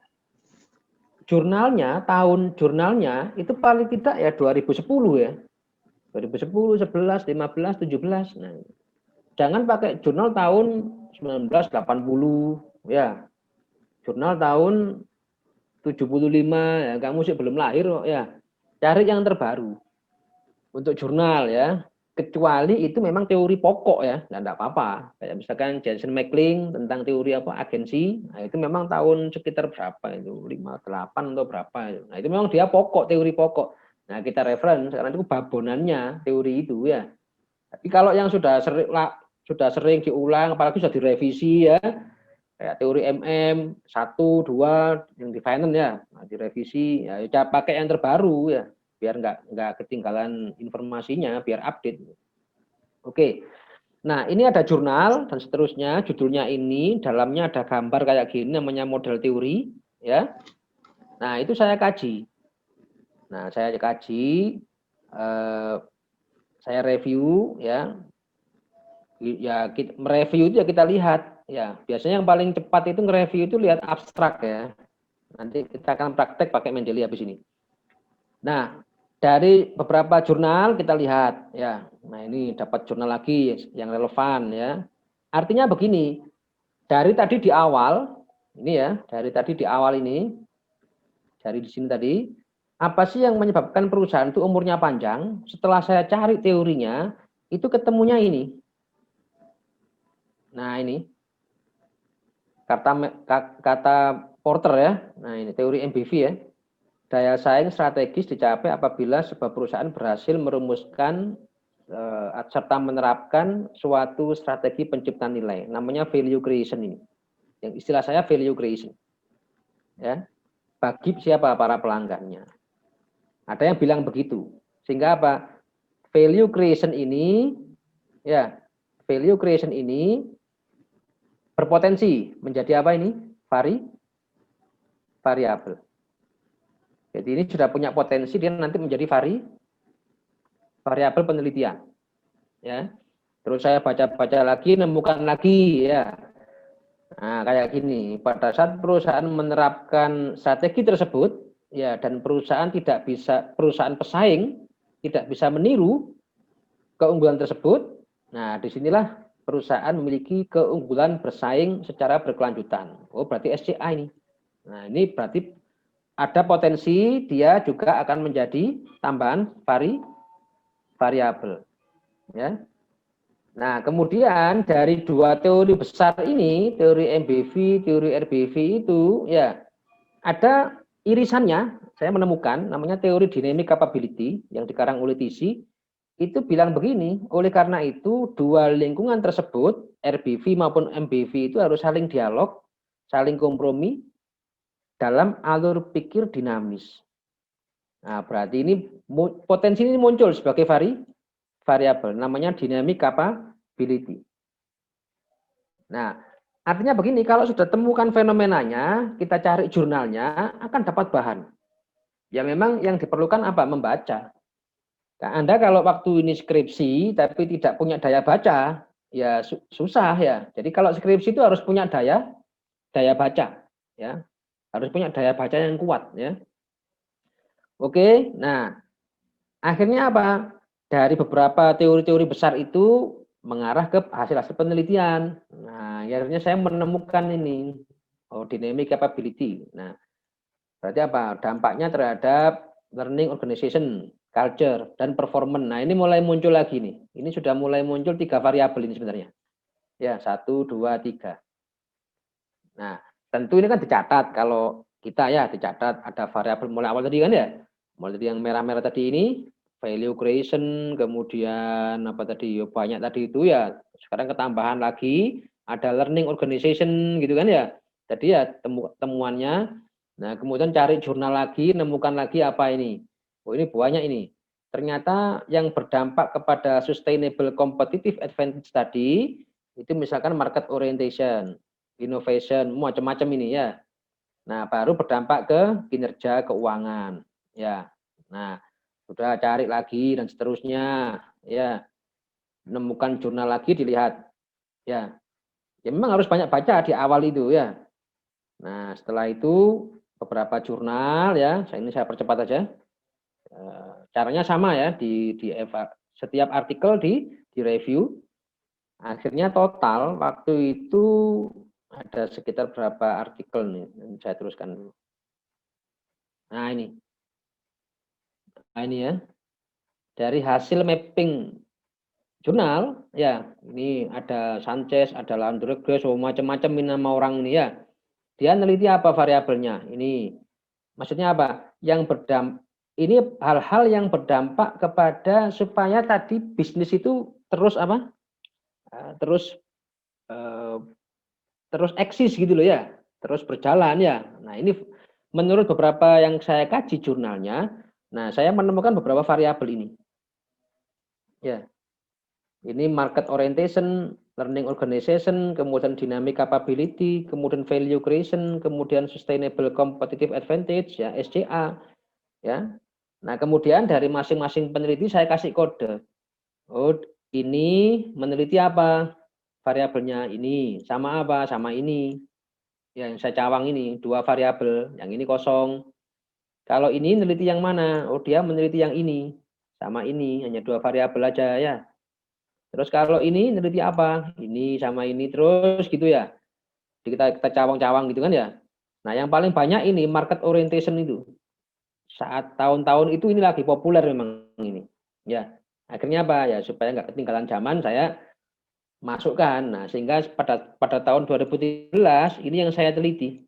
jurnalnya itu paling tidak ya 2010 ya. 2010, 11, 15, 17. Nah, jangan pakai jurnal tahun 1980 ya. Jurnal tahun 75 ya, kamu sih belum lahir kok ya. Cari yang terbaru untuk jurnal ya. Kecuali itu memang teori pokok ya, enggak apa-apa. Kayak misalkan Jensen McLean tentang teori apa agensi, nah itu memang tahun sekitar berapa itu 58 atau berapa itu. Nah itu memang dia pokok, teori pokok. Nah kita reference karena itu babonannya teori itu ya. Tapi kalau yang sudah sering diulang, apalagi sudah direvisi ya, kayak teori MM 1, 2 yang di finance ya, nah, direvisi ya, pakai yang terbaru ya, biar nggak ketinggalan informasinya, biar update. Oke, nah ini ada jurnal dan seterusnya, judulnya ini, dalamnya ada gambar kayak gini, namanya model teori ya. Nah itu saya kaji, saya review ya. Ya mereview itu ya kita lihat ya, biasanya yang paling cepat itu nge-review itu lihat abstrak ya, nanti kita akan praktek pakai Mendeley habis ini. Nah dari beberapa jurnal kita lihat ya, nah ini dapat jurnal lagi yang relevan ya, artinya begini, dari tadi di awal ini ya, dari di sini tadi, apa sih yang menyebabkan perusahaan itu umurnya panjang? Setelah saya cari teorinya itu ketemunya ini. Nah ini kata Porter ya. Nah ini teori MBV ya. Daya saing strategis dicapai apabila sebuah perusahaan berhasil merumuskan serta menerapkan suatu strategi penciptaan nilai. Namanya value creation ini. Yang istilah saya value creation. Ya. Bagi siapa? Para pelanggannya. Ada yang bilang begitu. Sehingga apa? Value creation ini berpotensi menjadi apa ini? Variabel. Jadi ini sudah punya potensi dia nanti menjadi variabel penelitian. Ya. Terus saya baca-baca lagi, nemukan lagi ya. Nah, kayak gini, pada saat perusahaan menerapkan strategi tersebut ya, dan perusahaan pesaing tidak bisa meniru keunggulan tersebut. Nah, disinilah perusahaan memiliki keunggulan bersaing secara berkelanjutan. Oh, berarti SCA ini. Nah, ini berarti ada potensi dia juga akan menjadi tambahan variabel. Ya. Nah, kemudian dari dua teori besar ini, teori MBV, teori RBV itu, ya ada irisannya. Saya menemukan namanya teori dynamic capability yang dikarang oleh TC. Itu bilang begini, oleh karena itu dua lingkungan tersebut, RBV maupun MBV itu harus saling dialog, saling kompromi dalam alur pikir dinamis. Nah, berarti ini potensi ini muncul sebagai variabel, namanya dynamic capability. Nah, artinya begini, kalau sudah temukan fenomenanya, kita cari jurnalnya, akan dapat bahan. Ya memang yang diperlukan apa? Membaca. Nah, Anda kalau waktu ini skripsi tapi tidak punya daya baca, ya susah ya. Jadi kalau skripsi itu harus punya daya baca, ya. Harus punya daya baca yang kuat, ya. Oke, nah akhirnya apa? Dari beberapa teori-teori besar itu mengarah ke hasil-hasil penelitian. Nah, akhirnya saya menemukan ini, dynamic capability. Nah, berarti apa? Dampaknya terhadap learning organization, culture, dan performance. Nah, ini mulai muncul lagi nih. Ini sudah mulai muncul 3 variabel ini sebenarnya. Ya, 1, 2, 3. Nah, tentu ini kan dicatat. Kalau kita ya dicatat ada variabel mulai awal tadi kan ya. Mulai dari yang merah-merah tadi ini, value creation, kemudian apa tadi, banyak tadi itu ya. Sekarang ketambahan lagi, ada learning organization gitu kan ya. Jadi ya temuannya. Nah, kemudian cari jurnal lagi, nemukan lagi apa ini. Oh, ini banyak ini. Ternyata yang berdampak kepada sustainable competitive advantage tadi, itu misalkan market orientation, innovation, macam-macam ini ya. Nah, baru berdampak ke kinerja keuangan. Ya. Nah, sudah cari lagi dan seterusnya. Ya. Menemukan jurnal lagi dilihat. Ya. Ya memang harus banyak baca di awal itu ya. Nah, setelah itu beberapa jurnal ya. Ini saya percepat aja. Caranya sama ya, setiap artikel di review. Akhirnya total waktu itu ada sekitar berapa artikel nih, saya teruskan dulu. Nah ini ya, dari hasil mapping jurnal ya, ini ada Sanchez, ada Landrugges, macam-macam nama orang ini ya. Dia neliti apa variabelnya? Ini maksudnya apa? Ini hal-hal yang berdampak kepada supaya tadi bisnis itu terus apa? Terus eksis gitu loh ya, terus berjalan ya. Nah ini menurut beberapa yang saya kaji jurnalnya, nah saya menemukan beberapa variabel ini. Ya, ini market orientation, learning organization, kemudian dynamic capability, kemudian value creation, kemudian sustainable competitive advantage, ya SCA, ya. Nah kemudian dari masing-masing peneliti saya kasih kode. Oh ini meneliti apa? Variabelnya ini sama apa? Sama ini. Yang saya cawang ini 2 variabel, yang ini kosong. Kalau ini meneliti yang mana? Oh dia meneliti yang ini sama ini, hanya 2 variabel aja ya. Terus kalau ini meneliti apa? Ini sama ini terus gitu ya. Kita cawang-cawang gitu kan ya. Nah yang paling banyak ini market orientation itu. Saat tahun-tahun itu ini lagi populer memang ini. Ya akhirnya apa ya, supaya nggak ketinggalan zaman saya masukkan. Nah, sehingga pada tahun 2013 ini yang saya teliti.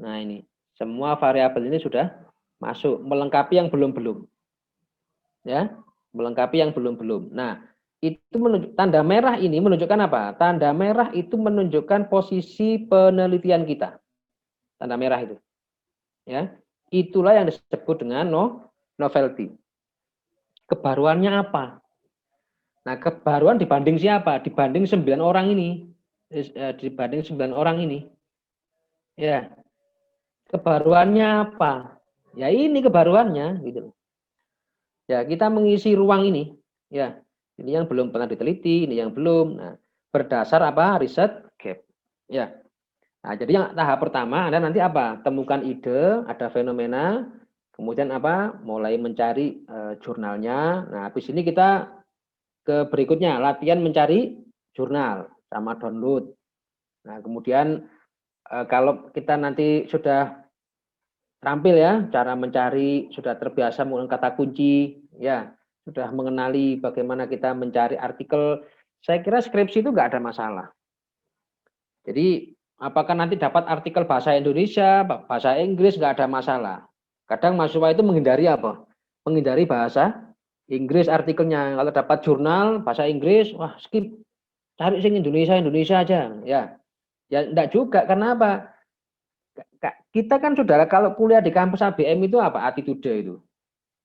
Nah, ini semua variabel ini sudah masuk, melengkapi yang belum-belum. Ya, melengkapi yang belum-belum. Nah, itu tanda merah ini menunjukkan apa? Tanda merah itu menunjukkan posisi penelitian kita. Tanda merah itu. Ya. Itulah yang disebut dengan novelty. Kebaruannya apa? Nah, kebaruan dibanding siapa? Dibanding 9 orang ini. Dibanding 9 orang ini. Ya. Kebaruannya apa? Ya ini kebaruannya gitu. Ya, kita mengisi ruang ini. Ya. Ini yang belum pernah diteliti, ini yang belum. Nah, berdasar apa? Riset gap. Ya. Nah, jadi yang tahap pertama Anda nanti apa? Temukan ide, ada fenomena, kemudian apa? Mulai mencari jurnalnya. Nah, habis ini kita ke berikutnya, latihan mencari jurnal sama download. Nah, kemudian kalau kita nanti sudah terampil ya, cara mencari, sudah terbiasa menggunakan kata kunci, ya, sudah mengenali bagaimana kita mencari artikel, saya kira skripsi itu nggak ada masalah. Jadi, apakah nanti dapat artikel bahasa Indonesia, bahasa Inggris, nggak ada masalah. Kadang mahasiswa itu menghindari apa? Menghindari bahasa Inggris artikelnya. Kalau dapat jurnal bahasa Inggris, wah skip. Cari sing Indonesia aja. Ya enggak juga. Karena apa? Kita kan saudara kalau kuliah di kampus ABM itu apa? Attitude itu.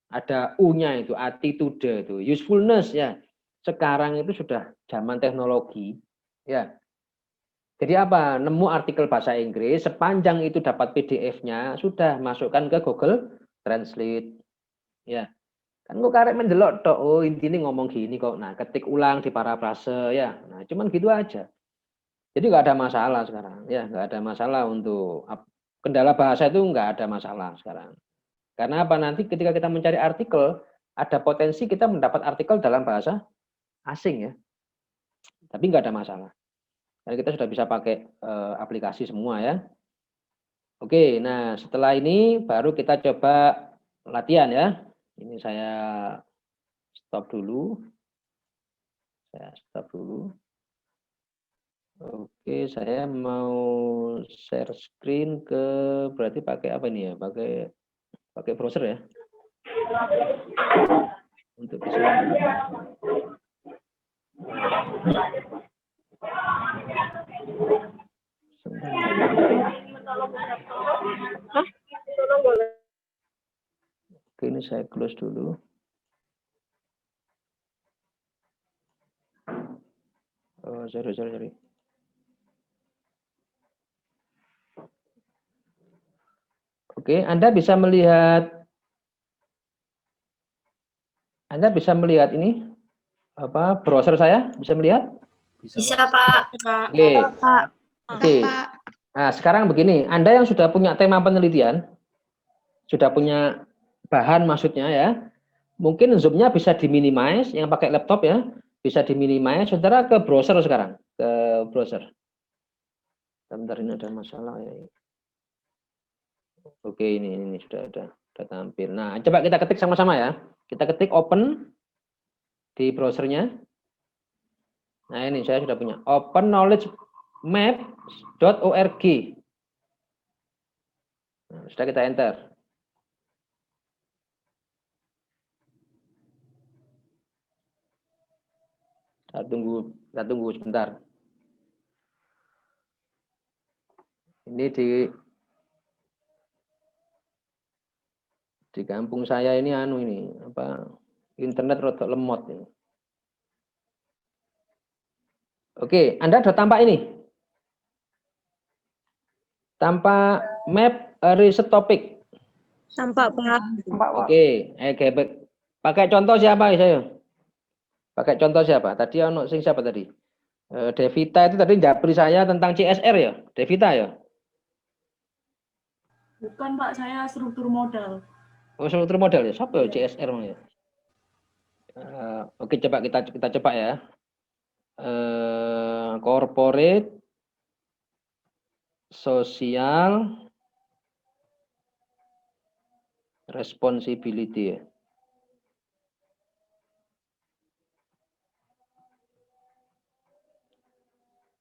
Ada U-nya itu, attitude itu. Usefulness ya. Sekarang itu sudah zaman teknologi. Ya. Jadi apa? Nemu artikel bahasa Inggris, sepanjang itu dapat PDF-nya, sudah masukkan ke Google Translate. Ya. Kan kok karek mendelok tok, oh intinya ngomong gini kok. Nah, ketik ulang di parafrase ya. Nah, cuman gitu aja. Jadi nggak ada masalah sekarang. Ya, nggak ada masalah untuk kendala bahasa itu nggak ada masalah sekarang. Karena apa? Nanti ketika kita mencari artikel, ada potensi kita mendapat artikel dalam bahasa asing ya. Tapi nggak ada masalah. Karena kita sudah bisa pakai aplikasi semua ya. Oke, nah setelah ini baru kita coba latihan ya. Ini saya stop dulu. Oke, saya mau share screen ke, berarti pakai apa ini ya? Pakai browser ya. Untuk bisa. Oke, ini saya close dulu. Oh, sorry. Oke, Anda bisa melihat ini apa browser saya? Bisa melihat? Bisa, Pak. Oke. Pak. Oke. Nah, sekarang begini, Anda yang sudah punya tema penelitian, sudah punya bahan maksudnya ya, mungkin zoom-nya bisa diminimize, yang pakai laptop ya, bisa diminimize, saudara ke browser sekarang, ke browser. Bentar, ini ada masalah ya. Oke, ini sudah tampil. Nah, coba kita ketik sama-sama ya. Kita ketik open di browsernya. Nah, ini saya sudah punya open knowledge map.org. Nah, sudah kita enter. Kita tunggu sebentar. Ini di kampung saya ini internet rotok lemot ini. Oke, Anda sudah tampak ini. Tampak map research topic. Tampak, Pak. Oke, pakai contoh siapa saya? Pakai contoh siapa? Tadi siapa tadi? Devita itu tadi japri saya tentang CSR ya? Devita ya? Bukan, Pak. Saya struktur modal. Oh, struktur modal ya? Siapa ya CSR ya? Oke, coba kita coba ya. Corporate social responsibility ya.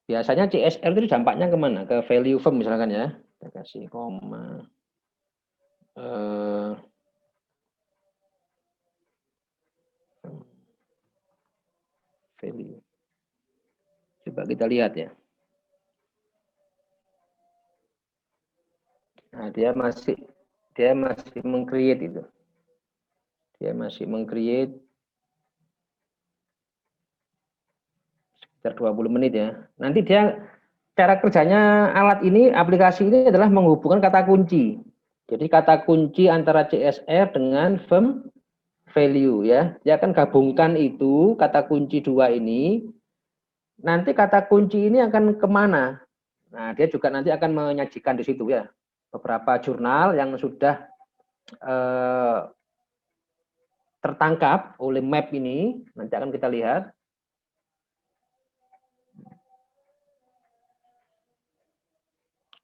Biasanya CSR itu dampaknya kemana? Ke value firm misalkan ya. Kita kasih koma. Value. Coba kita lihat ya. Nah, dia masih meng-create itu. Dia masih meng-create sekitar 20 menit ya. Nanti dia cara kerjanya aplikasi ini adalah menghubungkan kata kunci. Jadi kata kunci antara CSR dengan firm value ya. Dia akan gabungkan itu kata kunci dua ini. Nanti kata kunci ini akan kemana? Nah, dia juga nanti akan menyajikan di situ ya beberapa jurnal yang sudah tertangkap oleh map ini. Nanti akan kita lihat.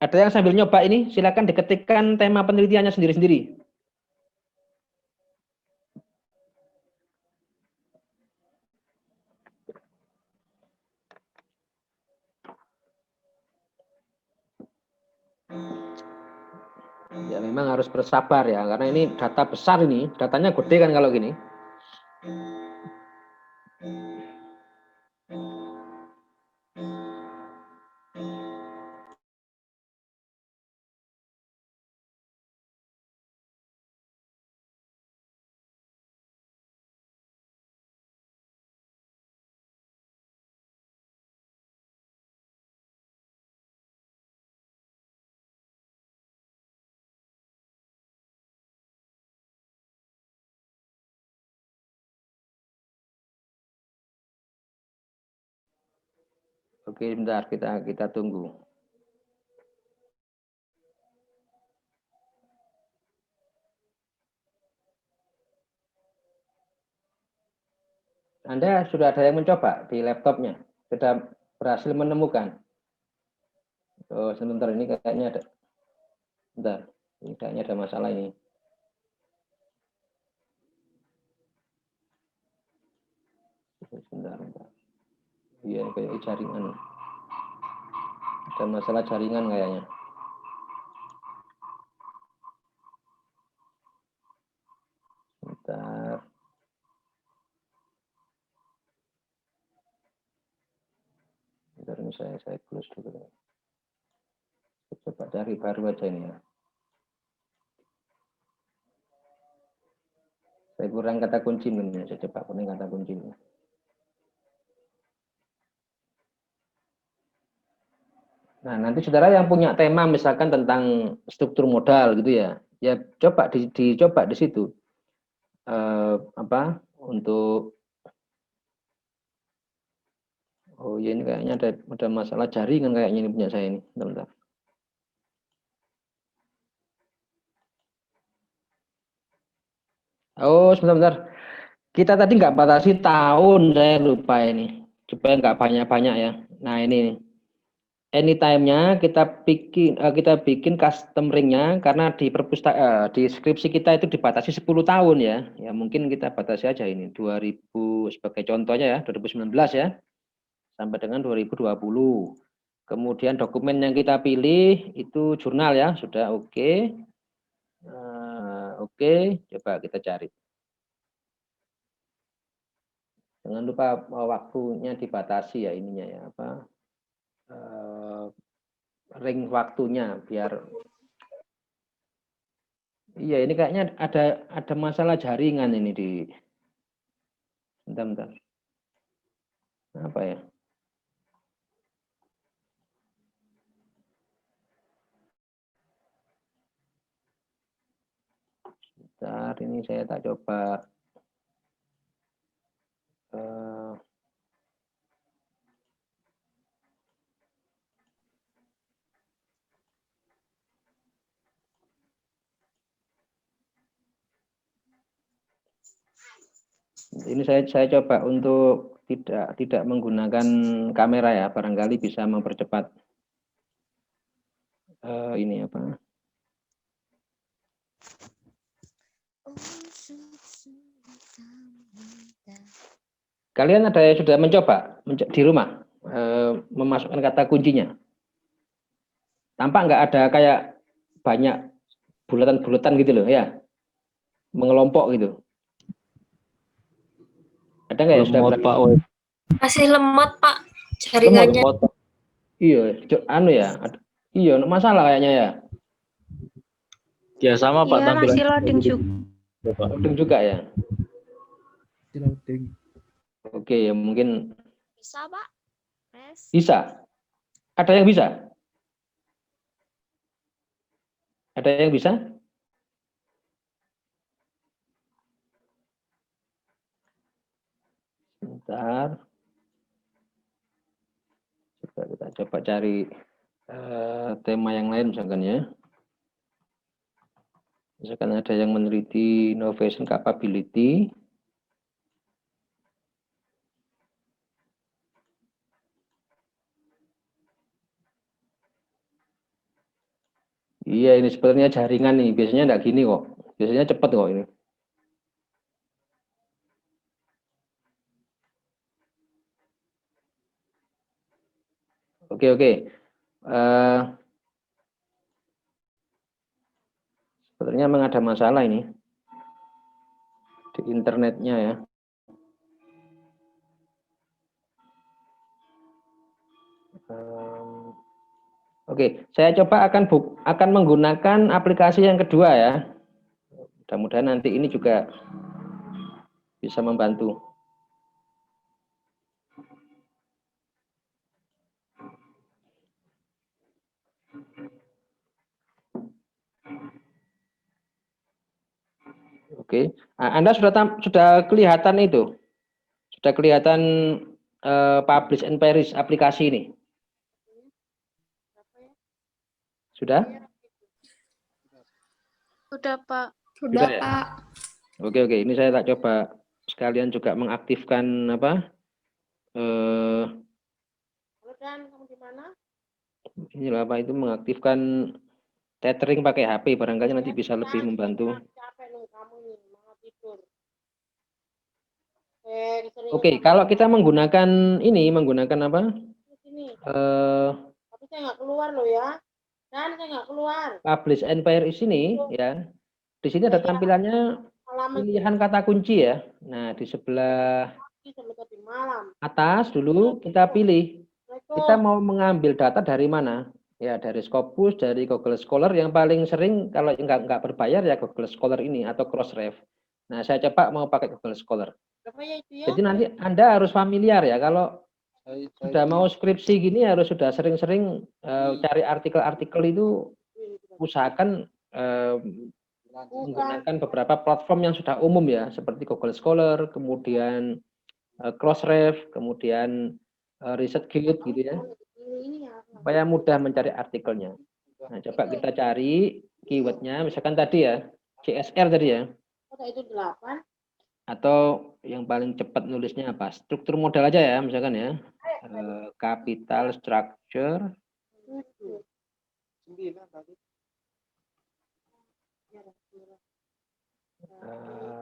Ada yang sambil nyoba ini? Silakan diketikkan tema penelitiannya sendiri-sendiri. Ya memang harus bersabar ya, karena ini data besar ini, datanya gede kan kalau gini. Oke, bentar kita tunggu. Anda sudah ada yang mencoba di laptopnya? Sudah berhasil menemukan? Oh, sebentar ini kayaknya ada. Bentar, ini kayaknya ada masalah ini. Sebentar. Iya, kayak jaringan. Ada masalah jaringan kayaknya. Bentar. Bentar ini saya close dulu. Coba cari baru aja ini ya. Saya kurang kata kunci mungkin ya. Saya coba kuning kata kunci. Nah, nanti saudara yang punya tema misalkan tentang struktur modal gitu ya, ya coba dicoba di situ. Untuk oh ya ini kayaknya ada masalah jaringan kayaknya ini punya saya ini. Bentar. Oh, sebentar. Kita tadi nggak batasi tahun, saya lupa ini. Supaya nggak banyak-banyak ya. Nah, ini anytime-nya kita bikin custom ring-nya karena di skripsi kita itu dibatasi 10 tahun ya. Ya mungkin kita batasi aja ini 2000 sebagai contohnya ya, 2019 ya. Sampai dengan 2020. Kemudian dokumen yang kita pilih itu jurnal ya, sudah oke. Oke, coba kita cari. Jangan lupa waktunya dibatasi ya ininya ya apa ring waktunya biar iya ini kayaknya ada masalah jaringan ini di bentar. Apa ya? Bentar ini saya tak coba ini saya coba untuk tidak menggunakan kamera ya, barangkali bisa mempercepat ini apa? Kalian ada yang sudah mencoba di rumah memasukkan kata kuncinya? Tampak nggak ada kayak banyak bulatan-bulatan gitu loh ya, mengelompok gitu. Ada nggak ya sudah Lemot, Pak. Masih lemot, Pak, jaringannya. Lemot. Iya, anu ya. Iya, masalah kayaknya ya. Ya sama Pak Iya, tampilan. masih loading juga. Loading juga ya. Loading. Oke, ya mungkin Bisa, Pak? bisa. Ada yang bisa? Ada yang bisa? Sebentar. Kita coba cari tema yang lain misalkan ya. Misalkan ada yang meneliti innovation capability. Iya, ini sebenarnya jaringan nih. Biasanya enggak gini kok. Biasanya cepat kok ini. Oke. Sebenarnya memang ada masalah ini di internetnya ya. Oke, saya coba akan menggunakan aplikasi yang kedua ya. Mudah-mudahan nanti ini juga bisa membantu. Oke, Anda sudah kelihatan itu, sudah kelihatan publish and perish aplikasi ini. Sudah? Sudah, Pak. Sudah, ya? Pak. Oke, ini saya tak coba sekalian juga mengaktifkan apa? Ini apa itu mengaktifkan tethering pakai HP, barangkali nanti bisa lebih membantu. Oke, kalau kita menggunakan apa? Tapi saya nggak keluar loh ya. Dan saya nggak keluar. Publish and perish ini ya. Di sini ada tampilannya pilihan kata kunci ya. Nah, di sebelah atas dulu kita pilih. Kita mau mengambil data dari mana? Ya, dari Scopus, dari Google Scholar. Yang paling sering kalau nggak berbayar ya Google Scholar ini atau Crossref. Nah, saya coba mau pakai Google Scholar. Jadi nanti Anda harus familiar ya. Kalau sudah mau skripsi gini harus sudah sering-sering cari artikel-artikel itu usahakan menggunakan beberapa platform yang sudah umum ya, seperti Google Scholar, kemudian Crossref, kemudian ResearchGate gitu ya, supaya mudah mencari artikelnya. Nah, coba kita cari keywordnya, misalkan tadi ya, CSR tadi ya. Kok itu 8? Atau yang paling cepat nulisnya apa? Struktur modal aja ya, misalkan ya. Capital structure. 9 tadi.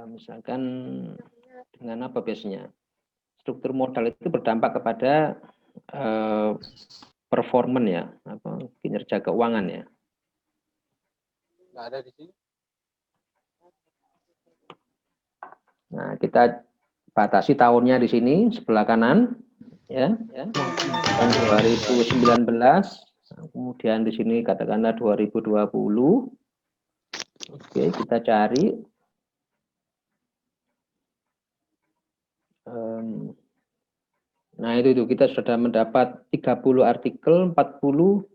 Misalkan dengan apa biasanya? Struktur modal itu berdampak kepada performance ya, apa kinerja keuangan ya. Nggak ada di sini. Nah, kita batasi tahunnya di sini sebelah kanan ya, tahun 2019. Kemudian di sini katakanlah 2020. Oke, kita cari. Nah, itu kita sudah mendapat 30 artikel, 40,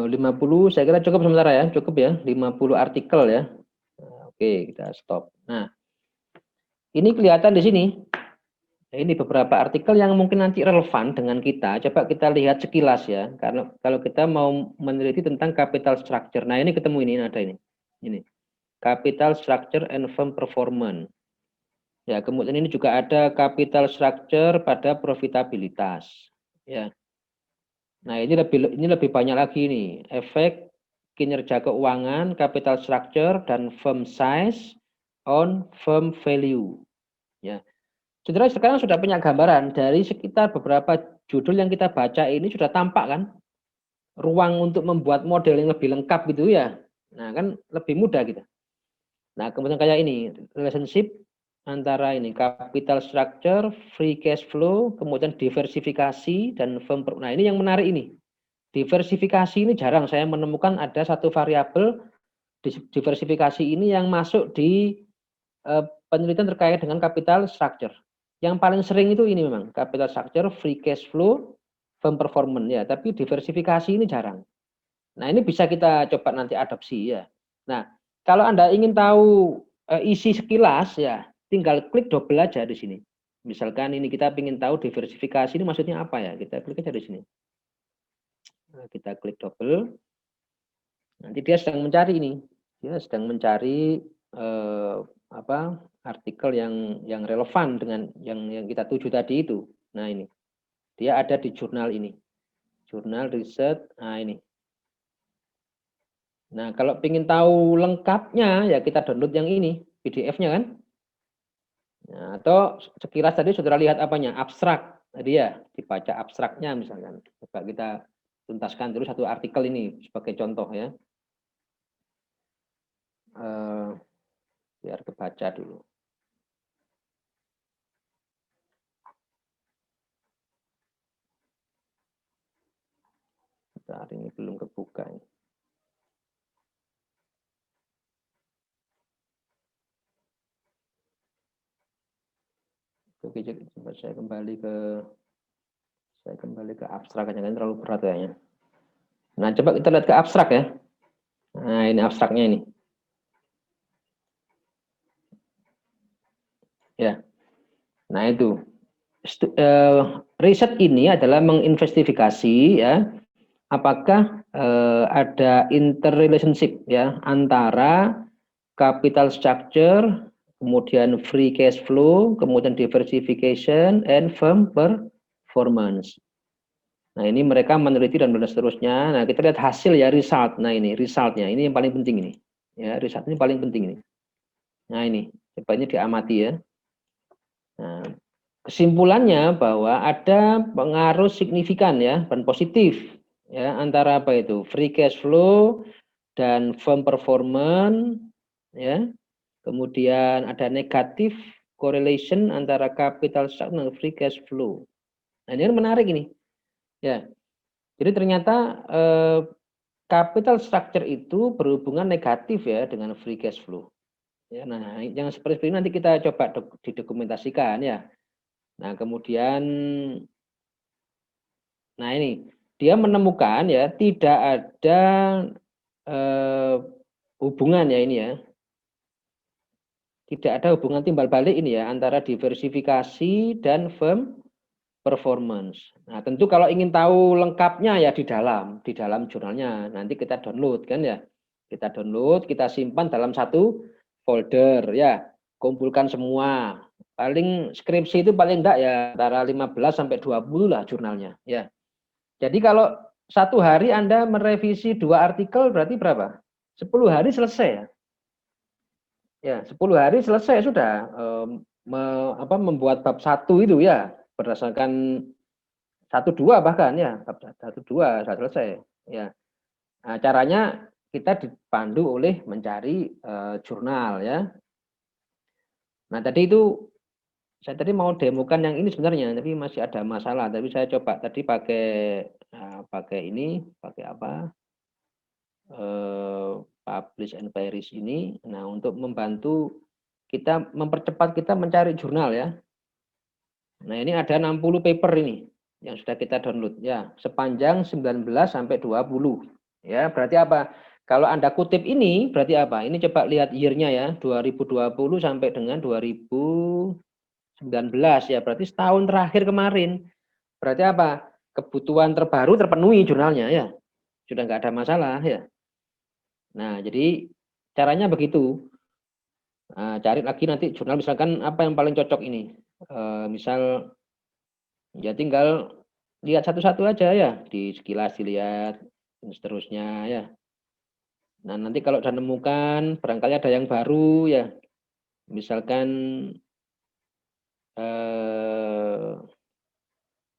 50, saya kira cukup sementara ya, cukup ya, 50 artikel ya. Oke, kita stop. Nah, ini kelihatan di sini. Ini beberapa artikel yang mungkin nanti relevan dengan kita. Coba kita lihat sekilas ya. Karena kalau kita mau meneliti tentang capital structure. Nah, ini ketemu ini ada ini. Ini. Capital structure and firm performance. Ya, kemudian ini juga ada capital structure pada profitabilitas. Ya. Nah, ini lebih banyak lagi nih. Efek kinerja keuangan, capital structure dan firm size on firm value. Ya. Saudara sekarang sudah punya gambaran dari sekitar beberapa judul yang kita baca ini sudah tampak kan ruang untuk membuat model yang lebih lengkap gitu ya. Nah kan lebih mudah gitu. Nah kemudian kayak ini relationship antara ini capital structure, free cash flow, kemudian diversifikasi dan firm. Nah ini yang menarik ini. Diversifikasi ini jarang saya menemukan ada satu variabel diversifikasi ini yang masuk di penelitian terkait dengan capital structure. Yang paling sering itu ini memang capital structure, free cash flow, firm performance ya. Tapi diversifikasi ini jarang. Nah ini bisa kita coba nanti adopsi ya. Nah kalau Anda ingin tahu isi sekilas ya, tinggal klik double aja di sini. Misalkan ini kita ingin tahu diversifikasi ini maksudnya apa ya, kita klik aja di sini. Nah, kita klik double. Nanti dia sedang mencari ini, dia sedang mencari artikel yang relevan dengan yang kita tuju tadi itu. Nah ini, dia ada di jurnal ini, jurnal riset. Nah ini. Nah kalau ingin tahu lengkapnya ya kita download yang ini, PDF-nya kan. Nah, atau sekilas tadi saudara lihat apanya, abstrak tadi ya, dibaca abstraknya misalkan. Coba kita tuntaskan dulu satu artikel ini sebagai contoh ya. Biar kebaca dulu. Saat ini belum kebuka. Oke, coba saya kembali ke abstrak aja, kan terlalu berat kayaknya. Nah, coba kita lihat ke abstrak ya. Nah, ini abstraknya ini. Ya. Nah, itu. Riset ini adalah menginvestigasi ya, apakah ada interrelationship ya antara capital structure, kemudian free cash flow, kemudian diversification and firm performance. Nah, ini mereka meneliti dan seterusnya. Nah, kita lihat hasil ya, result. Nah, ini resultnya. Ini yang paling penting ini. Ya, result ini paling penting ini. Nah, ini coba ini diamati ya. Nah, kesimpulannya bahwa ada pengaruh signifikan ya dan positif ya antara apa itu free cash flow dan firm performance ya. Kemudian ada negatif correlation antara capital structure dan free cash flow. Nah, ini menarik ini. Ya. Jadi ternyata capital structure itu berhubungan negatif ya dengan free cash flow. Ya, nah, yang seperti ini nanti kita coba didokumentasikan ya. Nah, kemudian nah ini dia menemukan ya tidak ada hubungan ya ini ya. Tidak ada hubungan timbal balik ini ya antara diversifikasi dan firm performance. Nah, tentu kalau ingin tahu lengkapnya ya di dalam jurnalnya. Nanti kita download kan ya. Kita download, kita simpan dalam satu folder ya, kumpulkan semua. Paling skripsi itu paling enggak ya antara 15 sampai 20 lah jurnalnya ya. Jadi kalau satu hari Anda merevisi 2 artikel berarti berapa? 10 hari selesai ya. Ya, 10 hari selesai sudah membuat bab 1 itu ya berdasarkan 1-2 bahkan ya, bab 1-2 sudah selesai ya. Nah, caranya kita dipandu oleh mencari jurnal ya. Nah, tadi itu saya tadi mau demokan yang ini sebenarnya, tapi masih ada masalah. Tapi saya coba tadi pakai ini, pakai apa? Publish and Paris ini. Nah, untuk membantu kita mempercepat kita mencari jurnal ya. Nah, ini ada 60 paper ini yang sudah kita download ya, sepanjang 19 sampai 20. Ya, berarti apa? Kalau Anda kutip ini berarti apa? Ini coba lihat year-nya ya, 2020 sampai dengan 2019 ya, berarti setahun terakhir kemarin. Berarti apa? Kebutuhan terbaru terpenuhi jurnalnya ya. Sudah nggak ada masalah ya. Nah, jadi caranya begitu. Nah, cari lagi nanti jurnal misalkan apa yang paling cocok ini. Misal ya tinggal lihat satu-satu aja ya, di sekilas dilihat dan seterusnya ya. Nah, nanti kalau sudah menemukan barangkali ada yang baru ya. Misalkan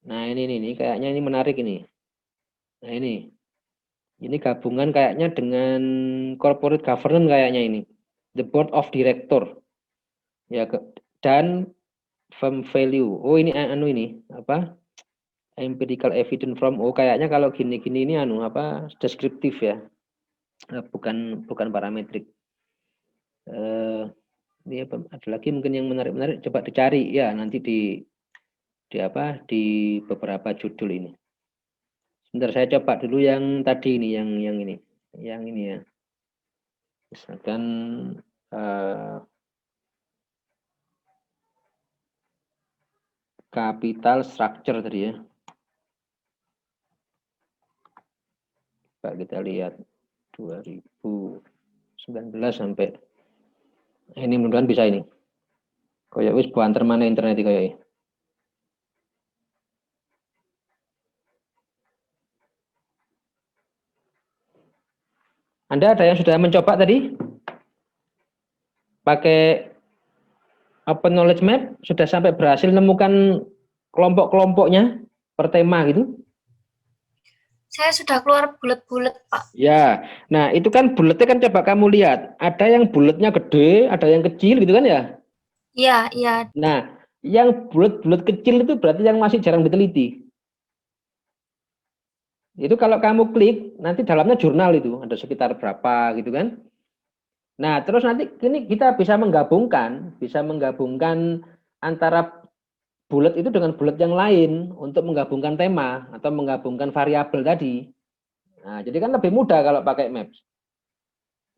nah ini kayaknya ini menarik ini. Nah, ini gabungan kayaknya dengan corporate governance kayaknya ini. The board of director. Ya, dan firm value. Oh, ini ini apa? Empirical evidence from. Oh, kayaknya kalau gini-gini ini deskriptif ya. Bukan parametrik. Ini ada lagi mungkin yang menarik coba dicari ya nanti di beberapa judul ini. Sebentar saya coba dulu yang tadi ini yang ini ya. Misalkan capital structure tadi ya. Coba kita lihat 2019 sampai ini mudah-mudahan bisa ini. Kayak wis banter mana internet kayak ini. Anda ada yang sudah mencoba tadi? Pakai Open Knowledge Map sudah sampai berhasil menemukan kelompok-kelompoknya per tema gitu? Saya sudah keluar bulat-bulat, Pak. Ya, nah itu kan bulatnya kan coba kamu lihat. Ada yang bulatnya gede, ada yang kecil gitu kan ya? Iya, iya. Nah, yang bulat-bulat kecil itu berarti yang masih jarang diteliti. Itu kalau kamu klik, nanti dalamnya jurnal itu, ada sekitar berapa gitu kan. Nah, terus nanti ini kita bisa menggabungkan antara bulat itu dengan bulat yang lain untuk menggabungkan tema atau menggabungkan variabel tadi. Nah, jadi kan lebih mudah kalau pakai Maps.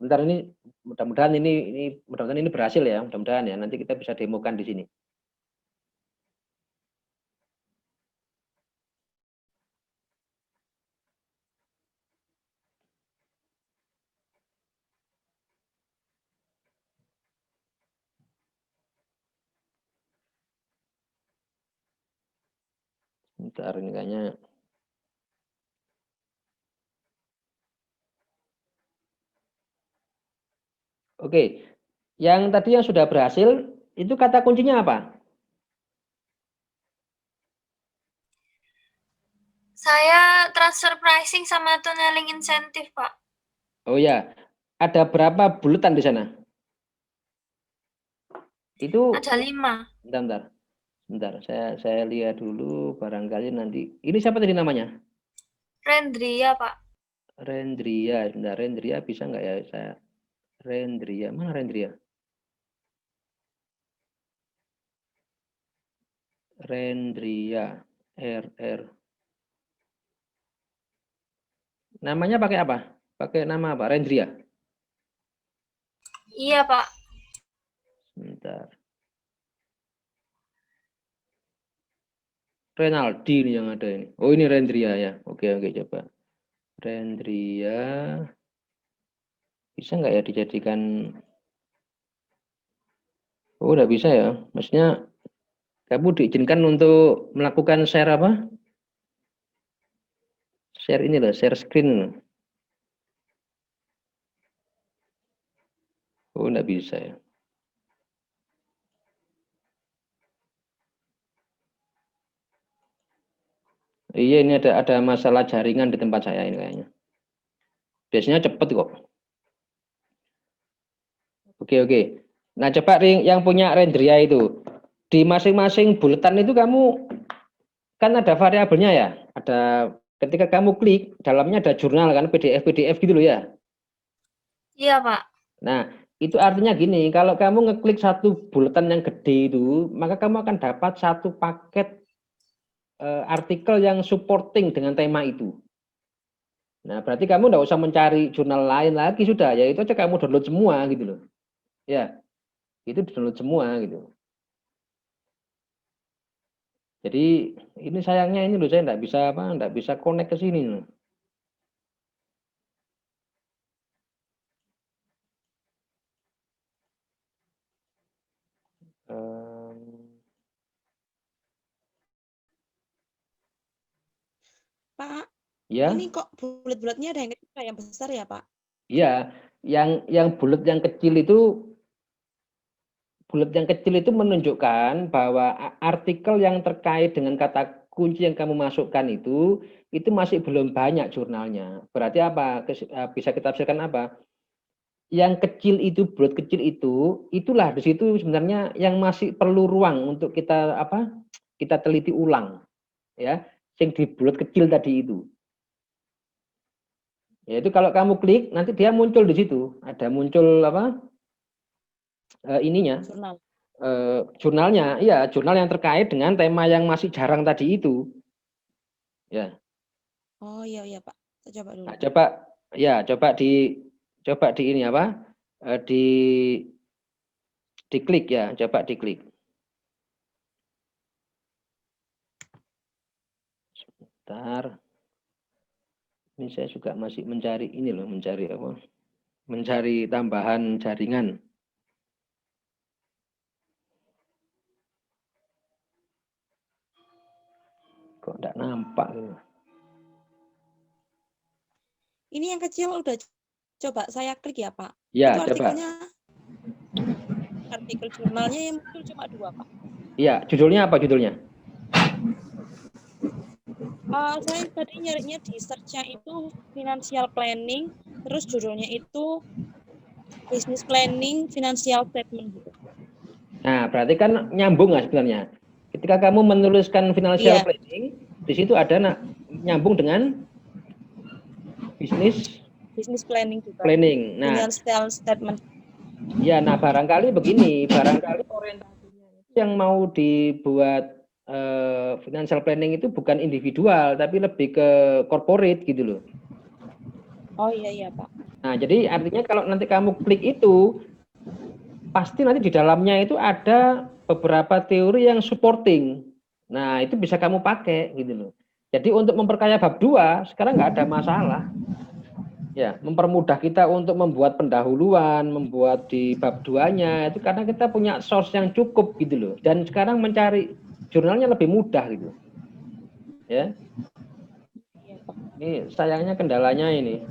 Bentar ini mudah-mudahan ini berhasil ya, mudah-mudahan ya. Nanti kita bisa demokan di sini. Bentar ini kayaknya. Oke, yang tadi yang sudah berhasil itu kata kuncinya apa? Saya transfer pricing sama tunneling insentif, Pak. Oh ya, ada berapa bulatan di sana? Itu Ada 5. Bentar, saya lihat dulu barangkali nanti. Ini siapa tadi namanya? Rendria, Pak. Rendria, sebentar Rendria bisa nggak ya saya? Rendria, mana Rendria? Rendria, RR. Namanya pakai apa? Pakai nama apa? Rendria. Iya, Pak. Sebentar. Renaldi ini yang ada ini. Oh, ini Rendria ya. Oke, coba. Rendria. Bisa nggak ya dijadikan Oh, udah bisa ya. Maksudnya kamu diizinkan untuk melakukan share apa? Share ini loh, share screen loh. Oh, enggak bisa ya. Iya, ini ada masalah jaringan di tempat saya ini kayaknya. Biasanya cepet kok. Oke, oke. Nah, coba yang punya Rendria itu. Di masing-masing buletan itu kamu kan ada variabelnya ya. Ada ketika kamu klik, dalamnya ada jurnal kan, PDF gitu loh ya. Iya, Pak. Nah, itu artinya gini, kalau kamu ngeklik satu buletan yang gede itu, maka kamu akan dapat satu paket artikel yang supporting dengan tema itu. Nah, berarti kamu nggak usah mencari jurnal lain lagi sudah, ya itu aja kamu download semua gitu loh. Ya, itu download semua gitu. Jadi ini sayangnya ini loh saya nggak bisa nggak bisa connect ke sini loh. Em, Pak, ya, ini kok bulat-bulatnya ada yang kecil, ada yang besar ya, Pak? ya, yang bulat yang kecil itu menunjukkan bahwa artikel yang terkait dengan kata kunci yang kamu masukkan itu masih belum banyak jurnalnya. Berarti apa? Bisa kita tafsirkan apa? Yang kecil itu, bulat kecil itu, itulah di situ sebenarnya yang masih perlu ruang untuk kita kita teliti ulang, ya. Yang di bulat kecil tadi itu. Yaitu kalau kamu klik nanti dia muncul di situ, ada muncul ininya, Jurnal. jurnalnya, iya jurnal yang terkait dengan tema yang masih jarang tadi itu, ya. Oh iya iya Pak, saya coba dulu. Nah, coba di ini diklik ya, coba diklik. Sebentar. Ini saya juga masih mencari ini loh, mencari tambahan jaringan. Kok enggak nampak gitu. Ini yang kecil udah coba saya klik ya Pak. Ya, Itu coba. artikel jurnalnya yang muncul cuma 2 Pak. Iya, judulnya apa judulnya? Saya tadi nyarinya di search-nya itu financial planning, terus judulnya itu business planning financial statement gitu. Nah, berarti kan nyambung nggak sebenarnya? Ketika kamu menuliskan financial planning, di situ ada nyambung dengan business planning juga. planning. Nah, Financial statement. ya, nah barangkali begini, barangkali orientasinya yang mau dibuat financial planning itu bukan individual, tapi lebih ke corporate gitu loh. Oh iya Pak. Nah, jadi artinya kalau nanti kamu klik itu, pasti nanti di dalamnya itu ada beberapa teori yang supporting. Nah, itu bisa kamu pakai gitu loh. Jadi untuk memperkaya bab 2, sekarang nggak ada masalah. Ya, mempermudah kita untuk membuat pendahuluan, membuat di bab 2-nya, itu karena kita punya source yang cukup gitu loh. Dan sekarang mencari jurnalnya lebih mudah gitu. Ya. Ini sayangnya kendalanya ini.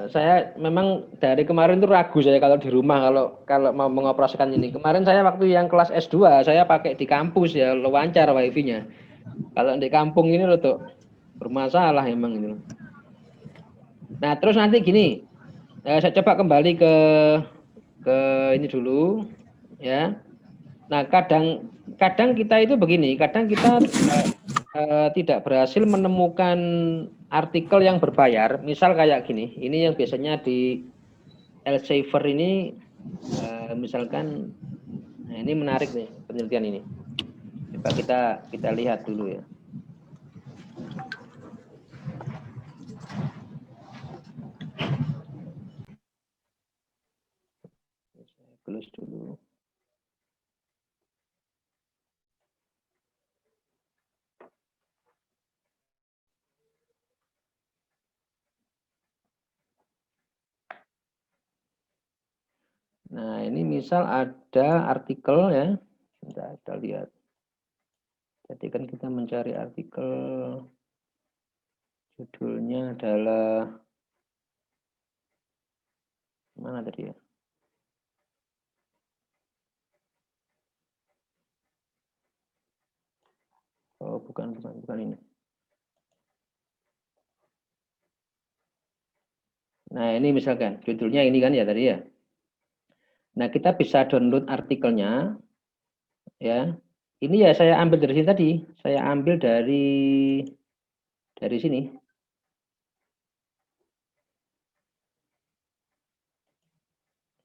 Saya memang dari kemarin tuh ragu saya kalau di rumah kalau mau mengoperasikan ini. Kemarin saya waktu yang kelas S2 saya pakai di kampus ya lancar wifi-nya. Kalau di kampung ini loh tuh bermasalah emang itu. Nah terus nanti gini, saya coba kembali ke ini dulu ya. Nah kadang kita itu begini, kadang kita tidak berhasil menemukan artikel yang berbayar, misal kayak gini, ini yang biasanya di Elsevier ini, misalkan, nah ini menarik nih penelitian ini. Coba kita lihat dulu ya. Close dulu. Nah, ini misal ada artikel ya. Kita lihat. Jadi kan kita mencari artikel judulnya adalah mana tadi ya? Oh, bukan ini. Nah, ini misalkan judulnya ini kan ya tadi ya. Nah, kita bisa download artikelnya ya. Ini ya saya ambil dari sini tadi. Saya ambil dari sini.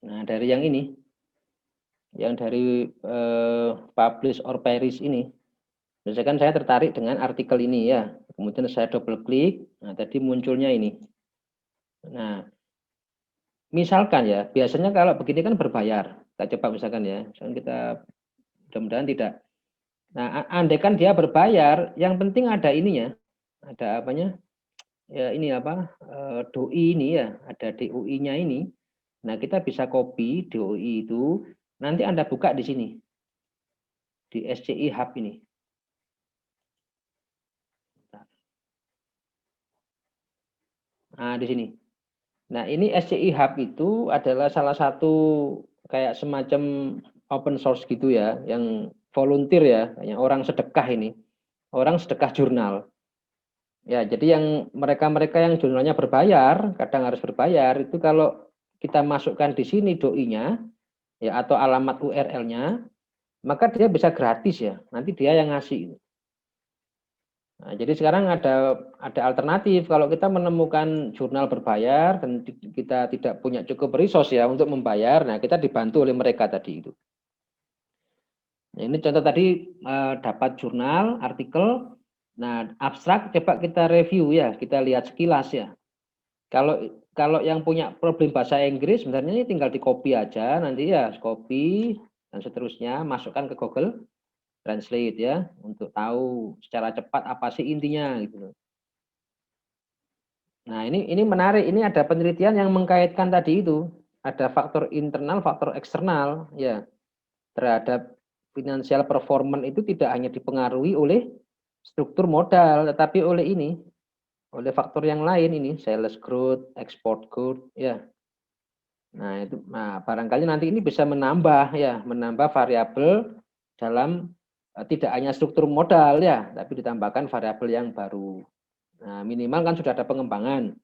Nah, dari yang ini. Yang dari publish or perish ini. Misalkan saya tertarik dengan artikel ini ya. Kemudian saya double klik. Nah, tadi munculnya ini. Nah, misalkan ya, biasanya kalau begini kan berbayar. Kita coba misalkan ya. Misalkan kita mudah-mudahan tidak. Nah, andai kan dia berbayar, yang penting ada ininya. Ada apanya? Ya ini apa? DOI ini ya, ada DOI-nya ini. Nah, kita bisa copy DOI itu, nanti Anda buka di sini. Di SCI Hub ini. Nah, di sini. Nah, ini SCI Hub itu adalah salah satu kayak semacam open source gitu ya, yang volunteer ya, kayak orang sedekah ini. Orang sedekah jurnal. Ya, jadi yang mereka-mereka yang jurnalnya berbayar, kadang harus berbayar, itu kalau kita masukkan di sini doi-nya, ya atau alamat URL-nya, maka dia bisa gratis ya. Nanti dia yang ngasih. Nah, jadi sekarang ada alternatif kalau kita menemukan jurnal berbayar dan kita tidak punya cukup resource ya untuk membayar, nah kita dibantu oleh mereka tadi itu. Nah, ini contoh tadi dapat jurnal, artikel, nah abstrak coba kita review ya, kita lihat sekilas ya. Kalau yang punya problem bahasa Inggris sebenarnya ini tinggal di copy aja, nanti ya copy dan seterusnya masukkan ke Google Translate ya untuk tahu secara cepat apa sih intinya gitu. Nah, ini menarik. Ini ada penelitian yang mengkaitkan tadi itu. Ada faktor internal, faktor eksternal ya. Terhadap financial performance itu tidak hanya dipengaruhi oleh struktur modal, tetapi oleh ini, oleh faktor yang lain ini, sales growth, export growth ya. Nah, itu barangkali nanti ini bisa menambah ya, menambah variabel dalam tidak hanya struktur modal ya, tapi ditambahkan variabel yang baru. Nah, minimal kan sudah ada pengembangan.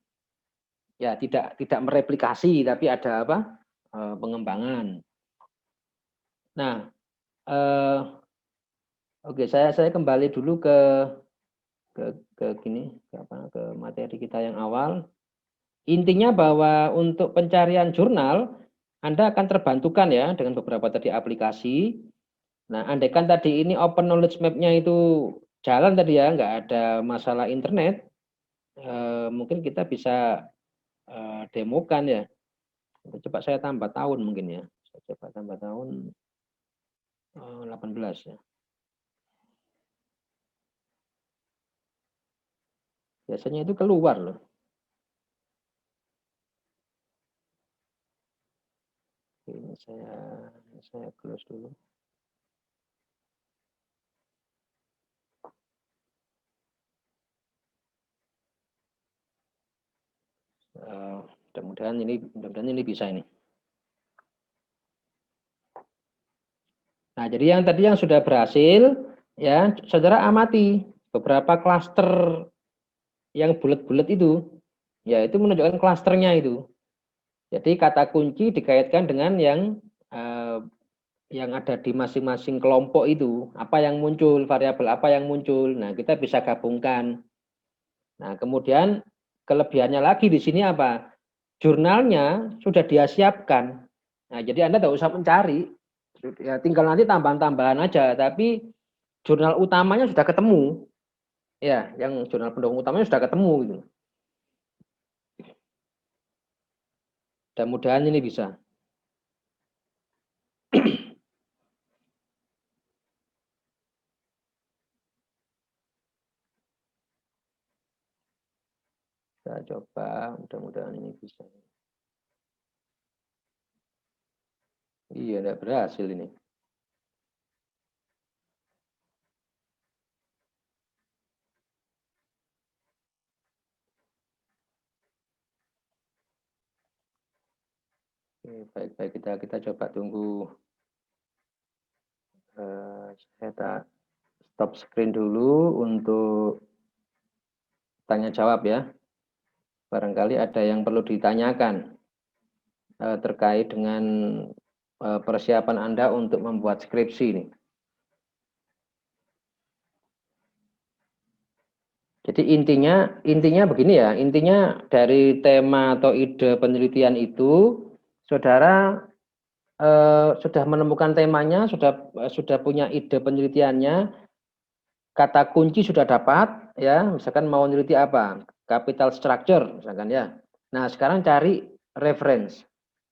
Ya, tidak mereplikasi tapi ada apa? Pengembangan. Nah, oke, saya kembali dulu ke gini, ke materi kita yang awal. Intinya bahwa untuk pencarian jurnal Anda akan terbantukan ya dengan beberapa tadi aplikasi. Nah, andaikan tadi ini open knowledge map-nya itu jalan tadi ya, nggak ada masalah internet, mungkin kita bisa demokan ya. Coba saya tambah tahun mungkin ya. Saya coba tambah tahun 18 ya. Biasanya itu keluar loh. Ini saya close dulu. Mudah-mudahan ini bisa ini. Nah, jadi yang tadi yang sudah berhasil ya, saudara amati beberapa klaster yang bulat-bulat itu, ya itu menunjukkan klasternya itu. Jadi kata kunci dikaitkan dengan yang ada di masing-masing kelompok itu, apa yang muncul, variabel apa yang muncul. Nah, kita bisa gabungkan. Nah, kemudian kelebihannya lagi di sini apa? Jurnalnya sudah dia siapkan. Nah, jadi Anda tidak usah mencari, ya tinggal nanti tambahan-tambahan aja. Tapi jurnal utamanya sudah ketemu, ya, yang jurnal pendukung utamanya sudah ketemu gitu. Mudah-mudahan ini bisa. Kita coba, mudah-mudahan ini bisa. Iya, enggak berhasil ini. Oke, baik kita coba tunggu. Saya tak stop screen dulu untuk tanya jawab ya. Barangkali ada yang perlu ditanyakan terkait dengan persiapan Anda untuk membuat skripsi ini. Jadi intinya begini ya, intinya dari tema atau ide penelitian itu, saudara sudah menemukan temanya, sudah punya ide penelitiannya, kata kunci sudah dapat, ya, misalkan mau meneliti apa, capital structure, misalkan ya. Nah sekarang cari reference,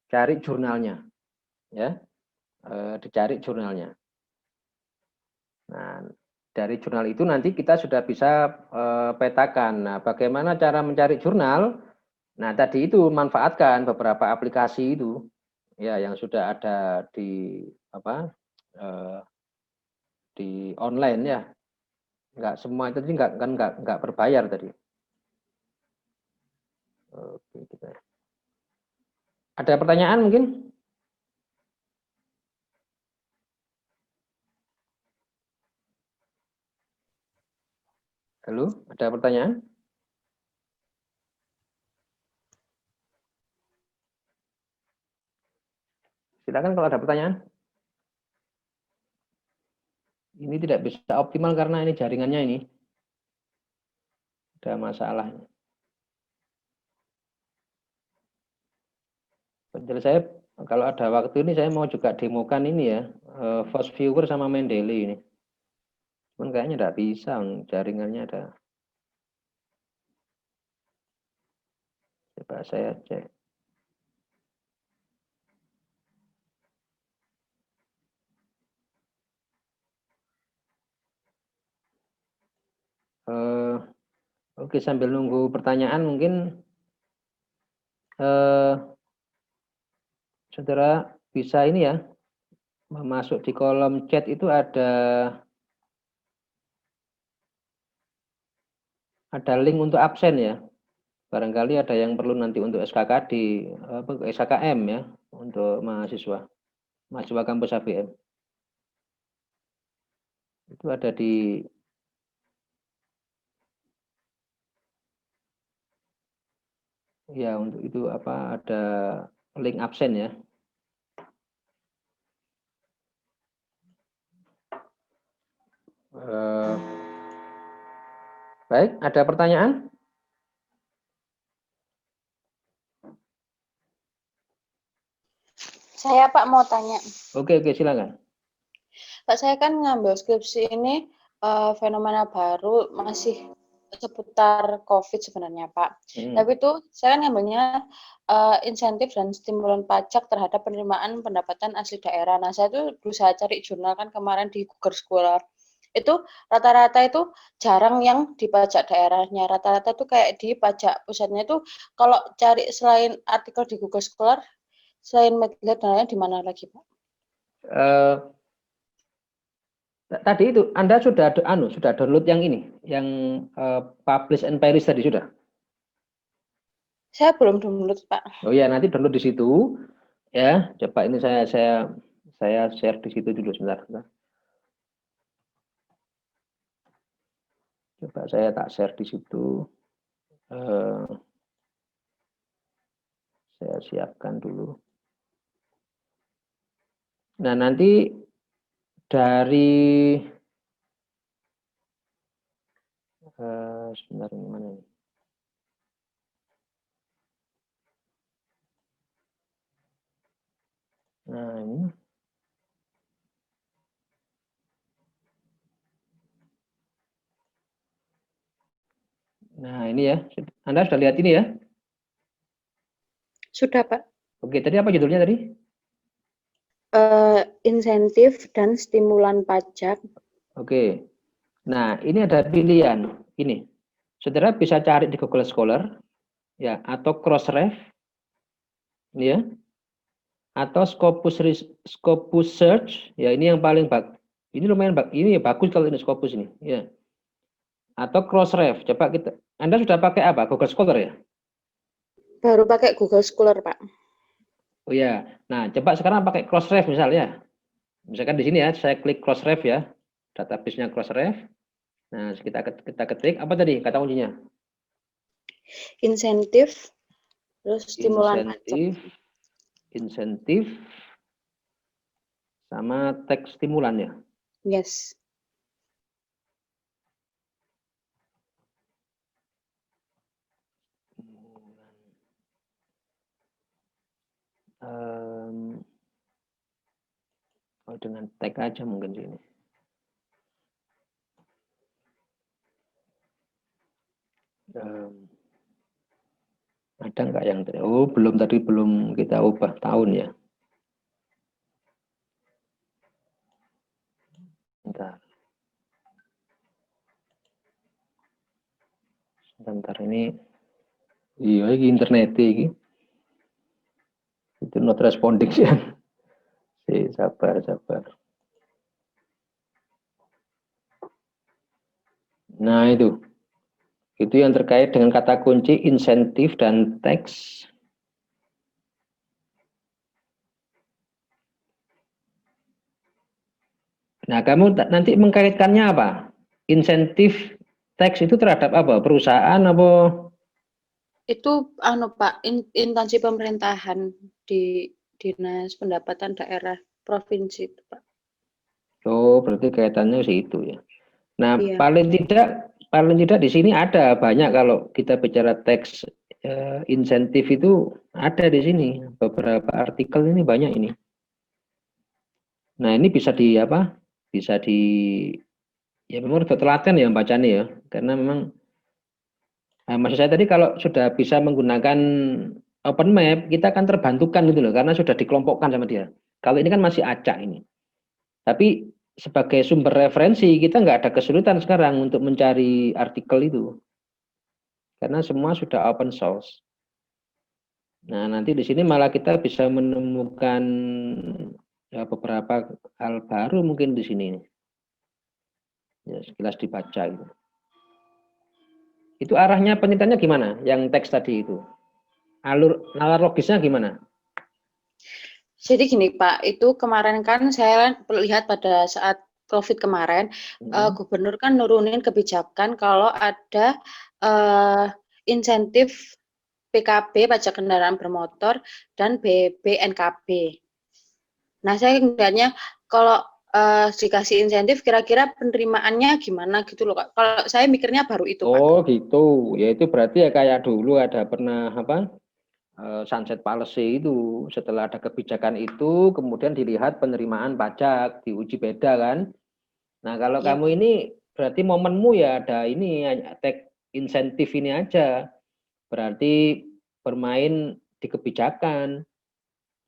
cari jurnalnya, ya, dicari jurnalnya. Nah dari jurnal itu nanti kita sudah bisa petakan. Nah, bagaimana cara mencari jurnal? Nah, tadi itu manfaatkan beberapa aplikasi itu, ya, yang sudah ada di di online ya. Enggak semua itu enggak berbayar tadi. Oke, kita. Ada pertanyaan mungkin? Halo, ada pertanyaan? Silakan kalau ada pertanyaan. Ini tidak bisa optimal karena ini jaringannya ini. Ada masalah. Jadi saya kalau ada waktu ini saya mau juga demokan ini ya, Fast Viewer sama Mendeley ini. Cuman kayaknya tidak bisa, jaringannya ada. Coba saya cek. Oke, sambil nunggu pertanyaan mungkin saudara bisa ini ya, masuk di kolom chat itu ada link untuk absen ya. Barangkali ada yang perlu nanti untuk SKKD, SKKM ya, untuk mahasiswa kampus ABM. Itu ada di ya, untuk itu apa, ada link absen ya. Baik, ada pertanyaan? Saya Pak mau tanya. Oke, silakan. Pak, saya kan ngambil skripsi ini fenomena baru masih seputar COVID sebenarnya Pak. Tapi itu saya kan ngambilnya insentif dan stimulan pajak terhadap penerimaan pendapatan asli daerah. Nah saya tuh berusaha cari jurnal kan kemarin di Google Scholar. Itu rata-rata itu jarang yang di pajak daerahnya. Rata-rata tuh kayak di pajak pusatnya itu kalau cari selain artikel di Google Scholar, selain Medlib dan lain di mana lagi Pak? Tadi itu Anda sudah download yang ini, yang publish and perish tadi sudah? Saya belum download Pak. Oh ya, nanti download di situ ya. Coba ini saya share di situ dulu sebentar. Coba saya tak share di situ. Saya siapkan dulu. Nah, nanti dari sebentar, ini mana ini? Nah, ini. Nah, ini ya. Anda sudah lihat ini ya? Sudah Pak. Oke, tadi apa judulnya tadi? Insentif dan stimulan pajak. Oke. Nah, ini ada pilihan. Ini. Saudara bisa cari di Google Scholar ya, atau Crossref. Ini ya. atau Scopus Search, ya ini yang paling ini lumayan ini ya bagus kalau ini Scopus ini, ya. Atau Crossref. Coba Anda sudah pakai apa? Google Scholar ya? Baru pakai Google Scholar, Pak. Oh ya. Nah, coba sekarang pakai Crossref misalnya. Misalkan di sini ya, saya klik Crossref ya. Database-nya Crossref. Nah, kita ketik apa tadi kata kuncinya? Insentif, terus stimulan pajak. Insentif sama tax stimulan ya. Yes. Dengan tag aja mungkin sini. Ada nggak yang belum kita ubah tahun ya. Sebentar ini. Iya, ini internet ini. Itu not responding sih. Sabar. Nah itu yang terkait dengan kata kunci insentif dan tax. Nah, kamu nanti mengkaitkannya apa? Insentif tax itu terhadap apa? Perusahaan apa? Itu Pak, instansi pemerintahan di Dinas Pendapatan Daerah Provinsi itu, Pak. Oh, berarti kaitannya sih itu ya. Nah, Iya. paling tidak di sini ada banyak kalau kita bicara tax insentif itu ada di sini. Beberapa artikel ini banyak ini. Nah, ini bisa ya memang udah telaten ya bacanya ya. Karena memang maksud saya tadi kalau sudah bisa menggunakan open map, kita akan terbantukan gitu loh, karena sudah dikelompokkan sama dia. Kalau ini kan masih acak ini. Tapi sebagai sumber referensi, kita nggak ada kesulitan sekarang untuk mencari artikel itu. Karena semua sudah open source. Nah, nanti di sini malah kita bisa menemukan ya, beberapa hal baru mungkin di sini. Ya, sekilas dibaca gitu. Itu arahnya penelitiannya gimana? Yang teks tadi itu. Nalar logisnya gimana? Jadi gini Pak, itu kemarin kan saya lihat pada saat COVID kemarin, gubernur kan nurunin kebijakan kalau ada insentif PKB, pajak kendaraan bermotor, dan BPNKB. Nah, saya ngeliatnya kalau dikasih insentif, kira-kira penerimaannya gimana gitu loh, Kak. Kalau saya mikirnya baru itu, Pak. Oh gitu, ya itu berarti ya kayak dulu ada pernah sunset policy itu, setelah ada kebijakan itu kemudian dilihat penerimaan pajak, diuji beda kan. Nah kalau Iya. kamu ini berarti momenmu ya ada ini tag insentif ini aja, berarti bermain di kebijakan.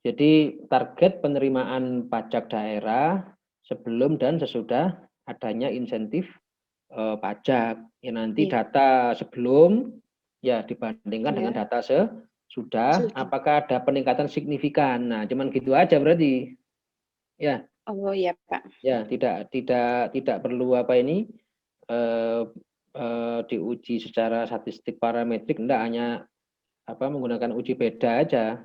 Jadi target penerimaan pajak daerah sebelum dan sesudah adanya insentif pajak. Ya nanti Iya. data sebelum ya dibandingkan dengan data sudah, apakah ada peningkatan signifikan? Nah, cuman gitu aja berarti, ya. Oh iya Pak. Ya, tidak perlu diuji secara statistik parametrik, enggak, hanya menggunakan uji beda aja.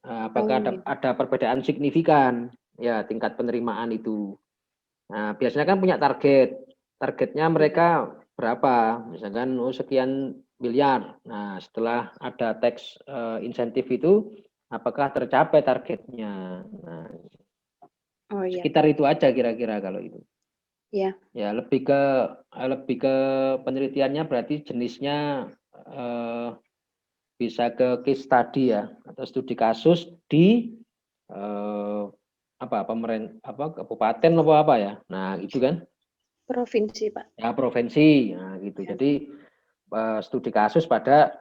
Apakah ada perbedaan signifikan, ya tingkat penerimaan itu. Nah, biasanya kan punya targetnya mereka berapa, misalkan sekian miliar. Nah, setelah ada tax insentif itu, apakah tercapai targetnya? Nah, sekitar itu aja kira-kira kalau itu. Iya. Ya lebih ke penelitiannya berarti jenisnya bisa ke case study ya, atau studi kasus di kabupaten apa ya. Nah, itu kan. Provinsi, Pak. Ya, provinsi. Nah, gitu. Jadi studi kasus pada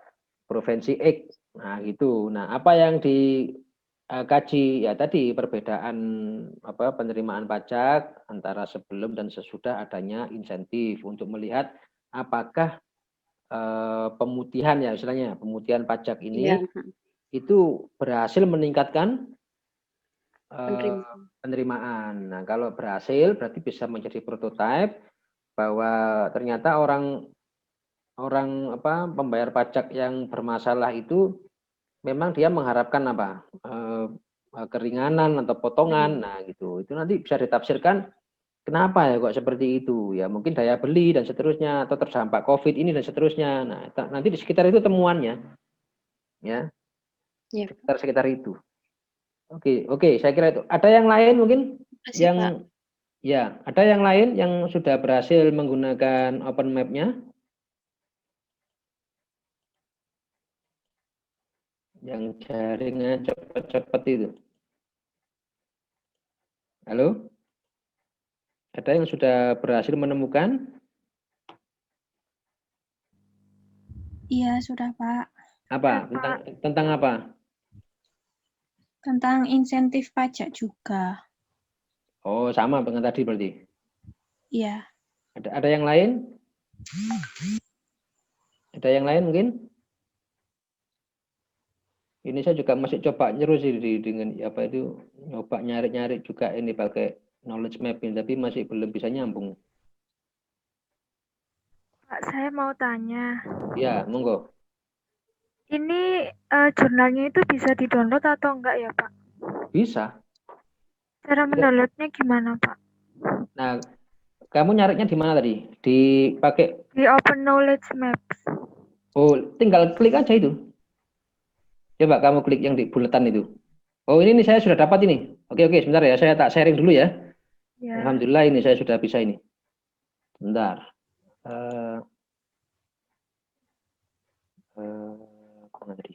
provinsi X. Nah, gitu. Nah, apa yang dikaji ya tadi perbedaan penerimaan pajak antara sebelum dan sesudah adanya insentif untuk melihat apakah pemutihan ya istilahnya, pemutihan pajak ini itu berhasil meningkatkan penerimaan. Nah, kalau berhasil berarti bisa menjadi prototipe bahwa ternyata orang pembayar pajak yang bermasalah itu memang dia mengharapkan keringanan atau potongan. Nah, gitu. Itu nanti bisa ditafsirkan kenapa ya kok seperti itu? Ya mungkin daya beli dan seterusnya atau terdampak Covid ini dan seterusnya. Nah, nanti di sekitar itu temuannya. Ya. Iya, Sekitar itu. Oke, saya kira itu. Ada yang lain mungkin Makasih, yang Pak. ya, ada yang lain yang sudah berhasil menggunakan open map-nya? Yang jaringan cepat-cepat itu. Halo? Ada yang sudah berhasil menemukan? Iya, sudah, Pak. Apa? Tentang apa? Tentang insentif pajak juga. Oh, sama dengan tadi berarti. Iya. Ada yang lain? Ada yang lain mungkin? Ini saya juga masih coba nyerus dengan nyoba nyari-nyari juga ini pakai knowledge mapping, tapi masih belum bisa nyambung. Pak, saya mau tanya. Ya, monggo. Ini jurnalnya itu bisa di-download atau enggak ya, Pak? Bisa. Cara mendownloadnya gimana, Pak? Nah, kamu nyarinya di mana tadi? Dipakai? Di Open Knowledge Maps. Oh, tinggal klik aja itu. Coba kamu klik yang di buletan itu. Oh, ini saya sudah dapat ini. Oke, sebentar ya. Saya tak sharing dulu ya. Ya. Alhamdulillah ini saya sudah bisa ini. Bentar. Mana tadi?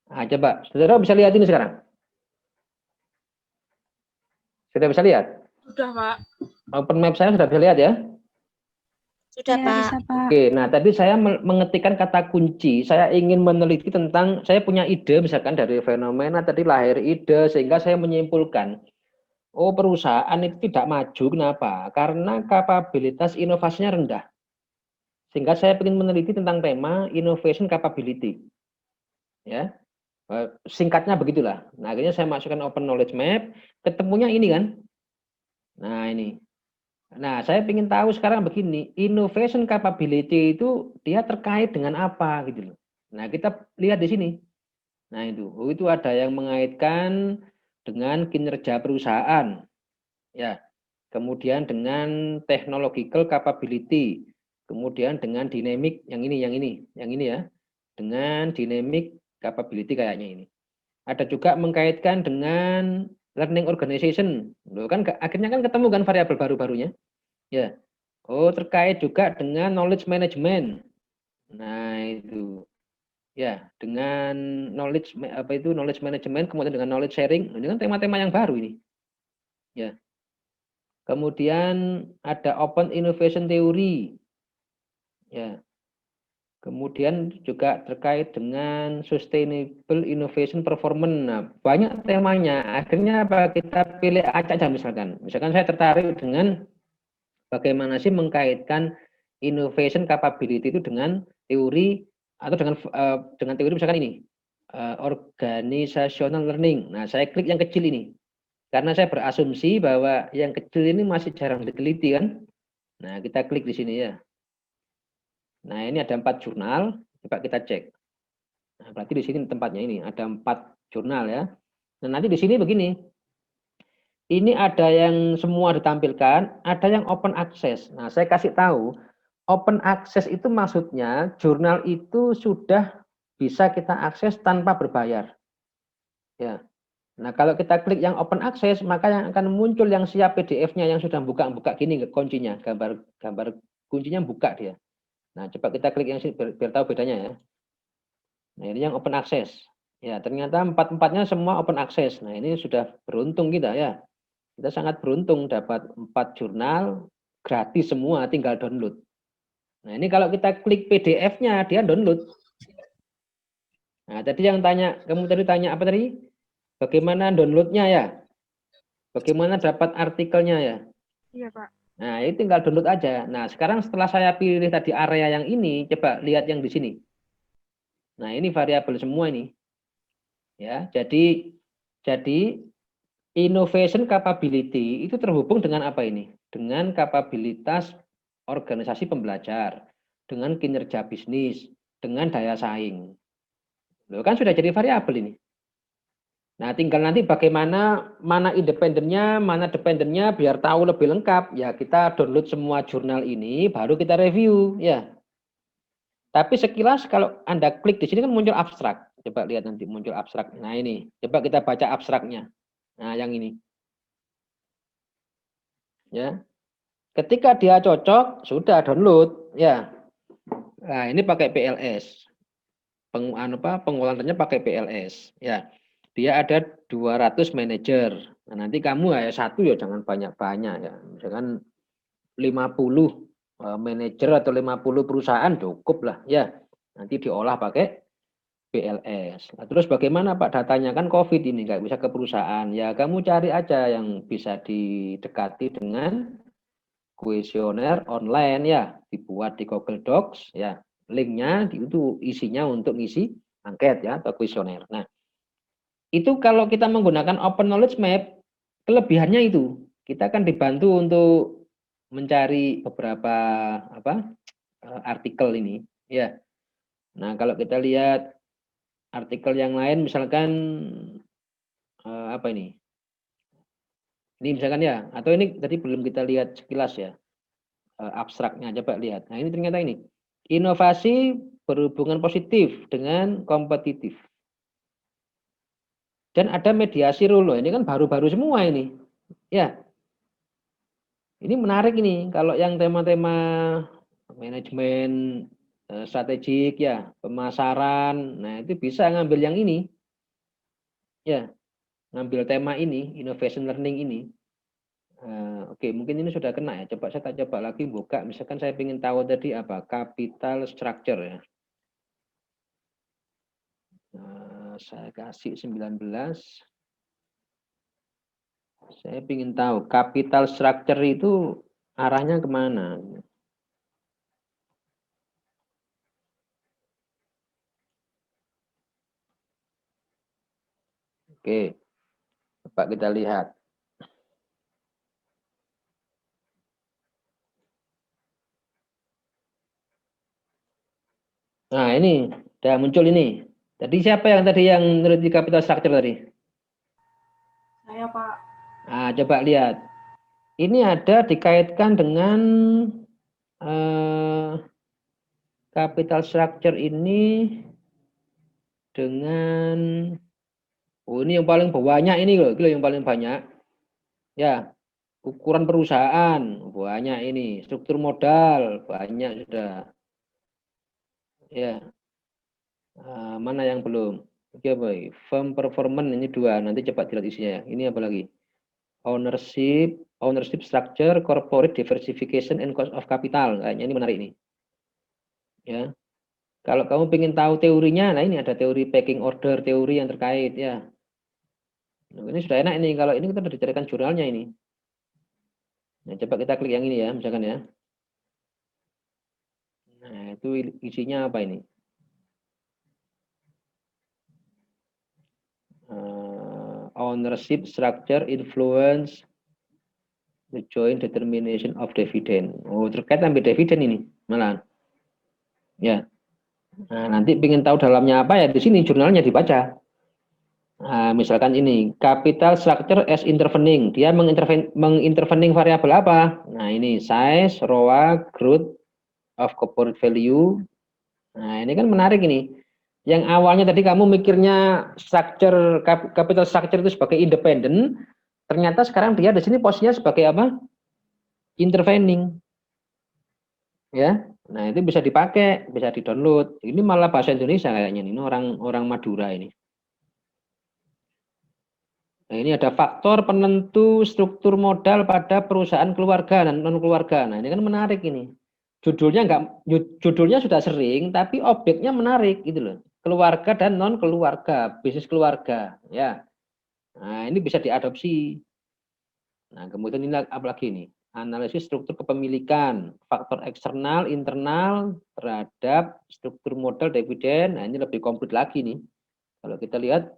Nah, coba. Saudara bisa lihat ini sekarang? Sudah bisa lihat? Sudah, Pak. Open map saya sudah bisa lihat ya? Sudah, Iya, Pak. bisa, Pak. Oke, nah tadi saya mengetikkan kata kunci, saya ingin meneliti tentang, saya punya ide misalkan dari fenomena tadi lahir ide, sehingga saya menyimpulkan, oh perusahaan itu tidak maju, kenapa? Karena kapabilitas inovasinya rendah. Sehingga saya ingin meneliti tentang tema innovation capability. Ya, singkatnya begitulah. Nah akhirnya saya masukkan open knowledge map, ketemunya ini kan. Nah ini. Nah, saya ingin tahu sekarang begini, innovation capability itu dia terkait dengan apa gitu loh. Nah, kita lihat di sini. Nah, itu ada yang mengaitkan dengan kinerja perusahaan. Ya. Kemudian dengan technological capability. Kemudian dengan dynamic yang ini ya. Dengan dynamic capability kayaknya ini. Ada juga mengkaitkan dengan learning organization. Loh kan akhirnya kan ketemu kan variabel baru-barunya. Ya. Oh, terkait juga dengan knowledge management. Nah, itu. Ya, dengan knowledge management kemudian dengan knowledge sharing. Ini kan tema-tema yang baru ini. Ya. Kemudian ada open innovation theory. Ya. Kemudian juga terkait dengan sustainable innovation performance. Nah, banyak temanya. Akhirnya apa? Kita pilih acak aja misalkan. Misalkan saya tertarik dengan bagaimana sih mengkaitkan innovation capability itu dengan teori atau dengan teori misalkan ini organizational learning. Nah, saya klik yang kecil ini. Karena saya berasumsi bahwa yang kecil ini masih jarang diteliti kan. Nah, kita klik di sini ya. Nah, ini ada 4 jurnal, coba kita cek. Nah, berarti di sini tempatnya ini ada 4 jurnal ya. Nah, nanti di sini begini. Ini ada yang semua ditampilkan, ada yang open access. Nah, saya kasih tahu, open access itu maksudnya jurnal itu sudah bisa kita akses tanpa berbayar. Ya. Nah, kalau kita klik yang open access, maka yang akan muncul yang siap PDF-nya yang sudah buka gini kuncinya, gambar kuncinya buka dia. Nah, coba kita klik yang sini biar tahu bedanya ya. Nah, ini yang open access. Ya, ternyata 4-4-nya semua open access. Nah, ini sudah beruntung kita ya. Kita sangat beruntung dapat 4 jurnal gratis semua, tinggal download. Nah, ini kalau kita klik PDF-nya, dia download. Nah, tadi yang kamu tadi tanya apa tadi? Bagaimana download-nya ya? Bagaimana dapat artikelnya ya? Iya, Pak. Nah, ini tinggal download aja. Nah, sekarang setelah saya pilih tadi area yang ini, coba lihat yang di sini. Nah, ini variabel semua ini. Ya, jadi innovation capability itu terhubung dengan apa ini? Dengan kapabilitas organisasi pembelajar, dengan kinerja bisnis, dengan daya saing. Loh, kan sudah jadi variabel ini. Nah, tinggal nanti bagaimana mana independennya, mana dependennya biar tahu lebih lengkap. Ya, kita download semua jurnal ini baru kita review, ya. Tapi sekilas kalau Anda klik di sini kan muncul abstrak. Coba lihat nanti muncul abstrak. Nah, ini. Coba kita baca abstraknya. Nah, yang ini. Ya. Ketika dia cocok, sudah download, ya. Nah, ini pakai PLS. Pengolahannya pakai PLS, ya. Dia ada 200 manajer. Nah, nanti kamu ya satu ya jangan banyak-banyak ya. Misalkan 50 manajer atau 50 perusahaan cukup lah ya. Nanti diolah pakai PLS. Nah, terus bagaimana Pak datanya kan COVID ini nggak bisa ke perusahaan. Ya kamu cari aja yang bisa didekati dengan kuesioner online ya, dibuat di Google Docs ya. Linknya itu isinya untuk ngisi angket ya atau kuesioner. Nah, itu kalau kita menggunakan Open Knowledge Map, kelebihannya itu kita akan dibantu untuk mencari beberapa artikel ini, ya. Nah, kalau kita lihat artikel yang lain, misalkan apa ini? Ini misalkan ya, atau ini tadi belum kita lihat sekilas ya, abstraknya. Coba lihat. Nah, ini ternyata ini inovasi berhubungan positif dengan kompetitif. Dan ada mediasi rule, ini kan baru-baru semua ini, ya. Ini menarik ini, kalau yang tema-tema manajemen strategik ya, pemasaran, nah itu bisa ngambil yang ini, ya, ngambil tema ini, innovation learning ini. Oke, mungkin ini sudah kena ya. Coba saya coba lagi buka, misalkan saya ingin tahu tadi apa, capital structure ya. Saya kasih 19. Saya ingin tahu capital structure itu arahnya kemana. Oke, coba kita lihat. Nah ini, udah muncul ini. Tadi siapa yang meneliti capital structure tadi? Saya, Pak. Nah, coba lihat. Ini ada dikaitkan dengan capital structure ini dengan, oh ini yang paling banyak ini loh, yang paling banyak. Ya, ukuran perusahaan banyak ini, struktur modal banyak sudah. Ya, mana yang belum? Oke, boy. Firm performance ini 2. Nanti cepat dilihat isinya ya. Ini apa lagi? Ownership structure, corporate diversification and cost of capital. Kayaknya ini menarik nih. Ya. Kalau kamu ingin tahu teorinya, nah ini ada teori pecking order, teori yang terkait ya. Nah, ini sudah enak ini. Kalau ini kita sudah dicarikan jurnalnya ini. Nah, coba kita klik yang ini ya, misalkan ya. Nah, itu isinya apa ini? Ownership structure influence the joint determination of dividend. Oh, terkait ambil dividen ini malah. Ya. Nah, nanti ingin tahu dalamnya apa ya di sini jurnalnya dibaca. Nah, misalkan ini capital structure as intervening. Dia mengintervening variabel apa? Nah, ini size, ROA, growth of corporate value. Nah, ini kan menarik ini. Yang awalnya tadi kamu mikirnya structure capital structure itu sebagai independen, ternyata sekarang dia di sini posisinya sebagai apa? Intervening. Ya. Nah, itu bisa dipakai, bisa di-download. Ini malah bahasa Indonesia kayaknya ini orang Madura ini. Nah, ini ada faktor penentu struktur modal pada perusahaan keluarga dan non keluarga. Nah, ini kan menarik ini. Judulnya sudah sering, tapi objeknya menarik gitu loh. Keluarga dan non keluarga, bisnis keluarga, ya. Nah, ini bisa diadopsi. Nah, kemudian ini apa lagi ini? analisis struktur kepemilikan, faktor eksternal, internal terhadap struktur modal dividen. Nah, ini lebih komplit lagi nih. Kalau kita lihat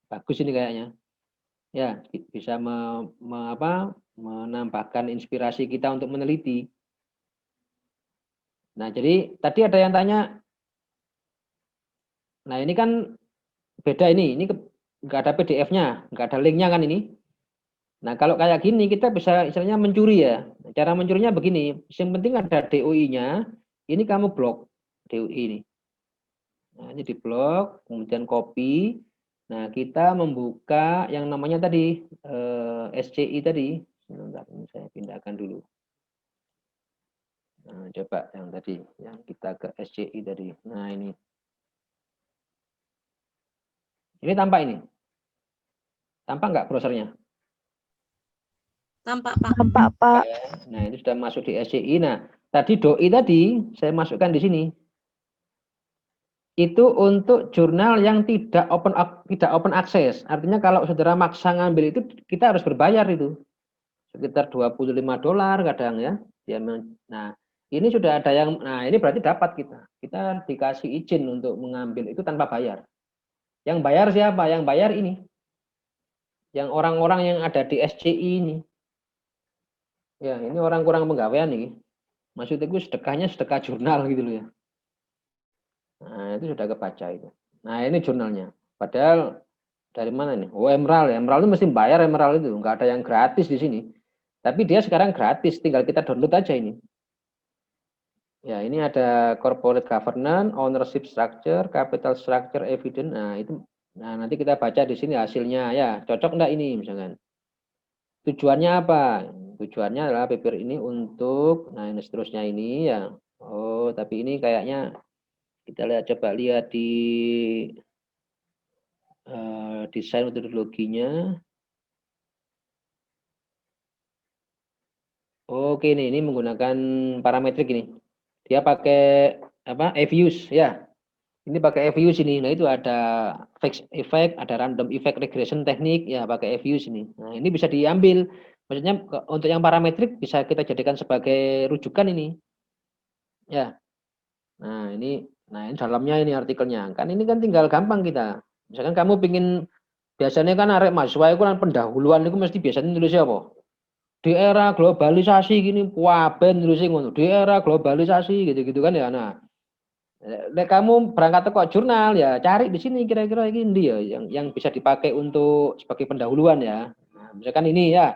bagus ini kayaknya. Ya, bisa menambahkan inspirasi kita untuk meneliti. Nah, jadi tadi ada yang tanya, nah ini kan beda ini nggak ada PDF-nya, nggak ada link-nya kan ini. Nah, kalau kayak gini kita bisa istilahnya mencuri ya. Cara mencurinya begini, yang penting ada DOI-nya, ini kamu blok DOI ini. Nah, ini di blok, kemudian copy. Nah, kita membuka yang namanya tadi SCI tadi. Sebentar, ini saya pindahkan dulu. Nah, coba yang tadi, yang kita ke SCI tadi. Nah, ini. Ini tampak ini. Tampak nggak browsernya? Tampak, Pak. Tampak, Pak. Nah, itu sudah masuk di SCI. Nah, tadi doi tadi saya masukkan di sini. Itu untuk jurnal yang tidak open access. Artinya kalau saudara maksa ngambil itu kita harus berbayar itu. Sekitar $25 kadang ya. Nah, ini sudah ada yang ini berarti dapat kita. Kita dikasih izin untuk mengambil itu tanpa bayar. Yang bayar siapa? Yang bayar ini. Yang orang-orang yang ada di SCI ini. Ya, ini orang kurang penggawean nih. Maksudnya itu sedekahnya sedekah jurnal gitu loh ya. Nah, itu sudah kebaca itu. Nah, ini jurnalnya. Padahal dari mana nih? Oh, Emerald ya. Emerald itu mesti bayar Emerald itu. Enggak ada yang gratis di sini. Tapi dia sekarang gratis, tinggal kita download aja ini. Ya, ini ada corporate governance, ownership structure, capital structure, evidence. Nah, itu nanti kita baca di sini hasilnya ya. Cocok enggak ini misalkan? Tujuannya apa? Tujuannya adalah paper ini untuk, nah ini seterusnya ini ya. Oh, tapi ini kayaknya kita coba lihat di desain metodologinya. Oke, ini menggunakan parametrik ini. Dia pakai apa? EViews ya. Ini pakai EViews ini. Nah, itu ada fixed effect, ada random effect regression teknik ya, pakai EViews ini. Nah, ini bisa diambil. Maksudnya untuk yang parametrik bisa kita jadikan sebagai rujukan ini. Ya. Nah, ini dalamnya ini artikelnya. Kan ini kan tinggal gampang kita. Misalkan kamu pingin, biasanya kan arek mahasiswa itu kan pendahuluan itu mesti biasanya nulisnya apa? Di era globalisasi gini, waben nulisnya ngono. Di era globalisasi gitu-gitu kan ya. Nah, kamu berangkat ke jurnal ya, cari di sini kira-kira ini ya yang bisa dipakai untuk sebagai pendahuluan ya. Nah, misalkan ini ya.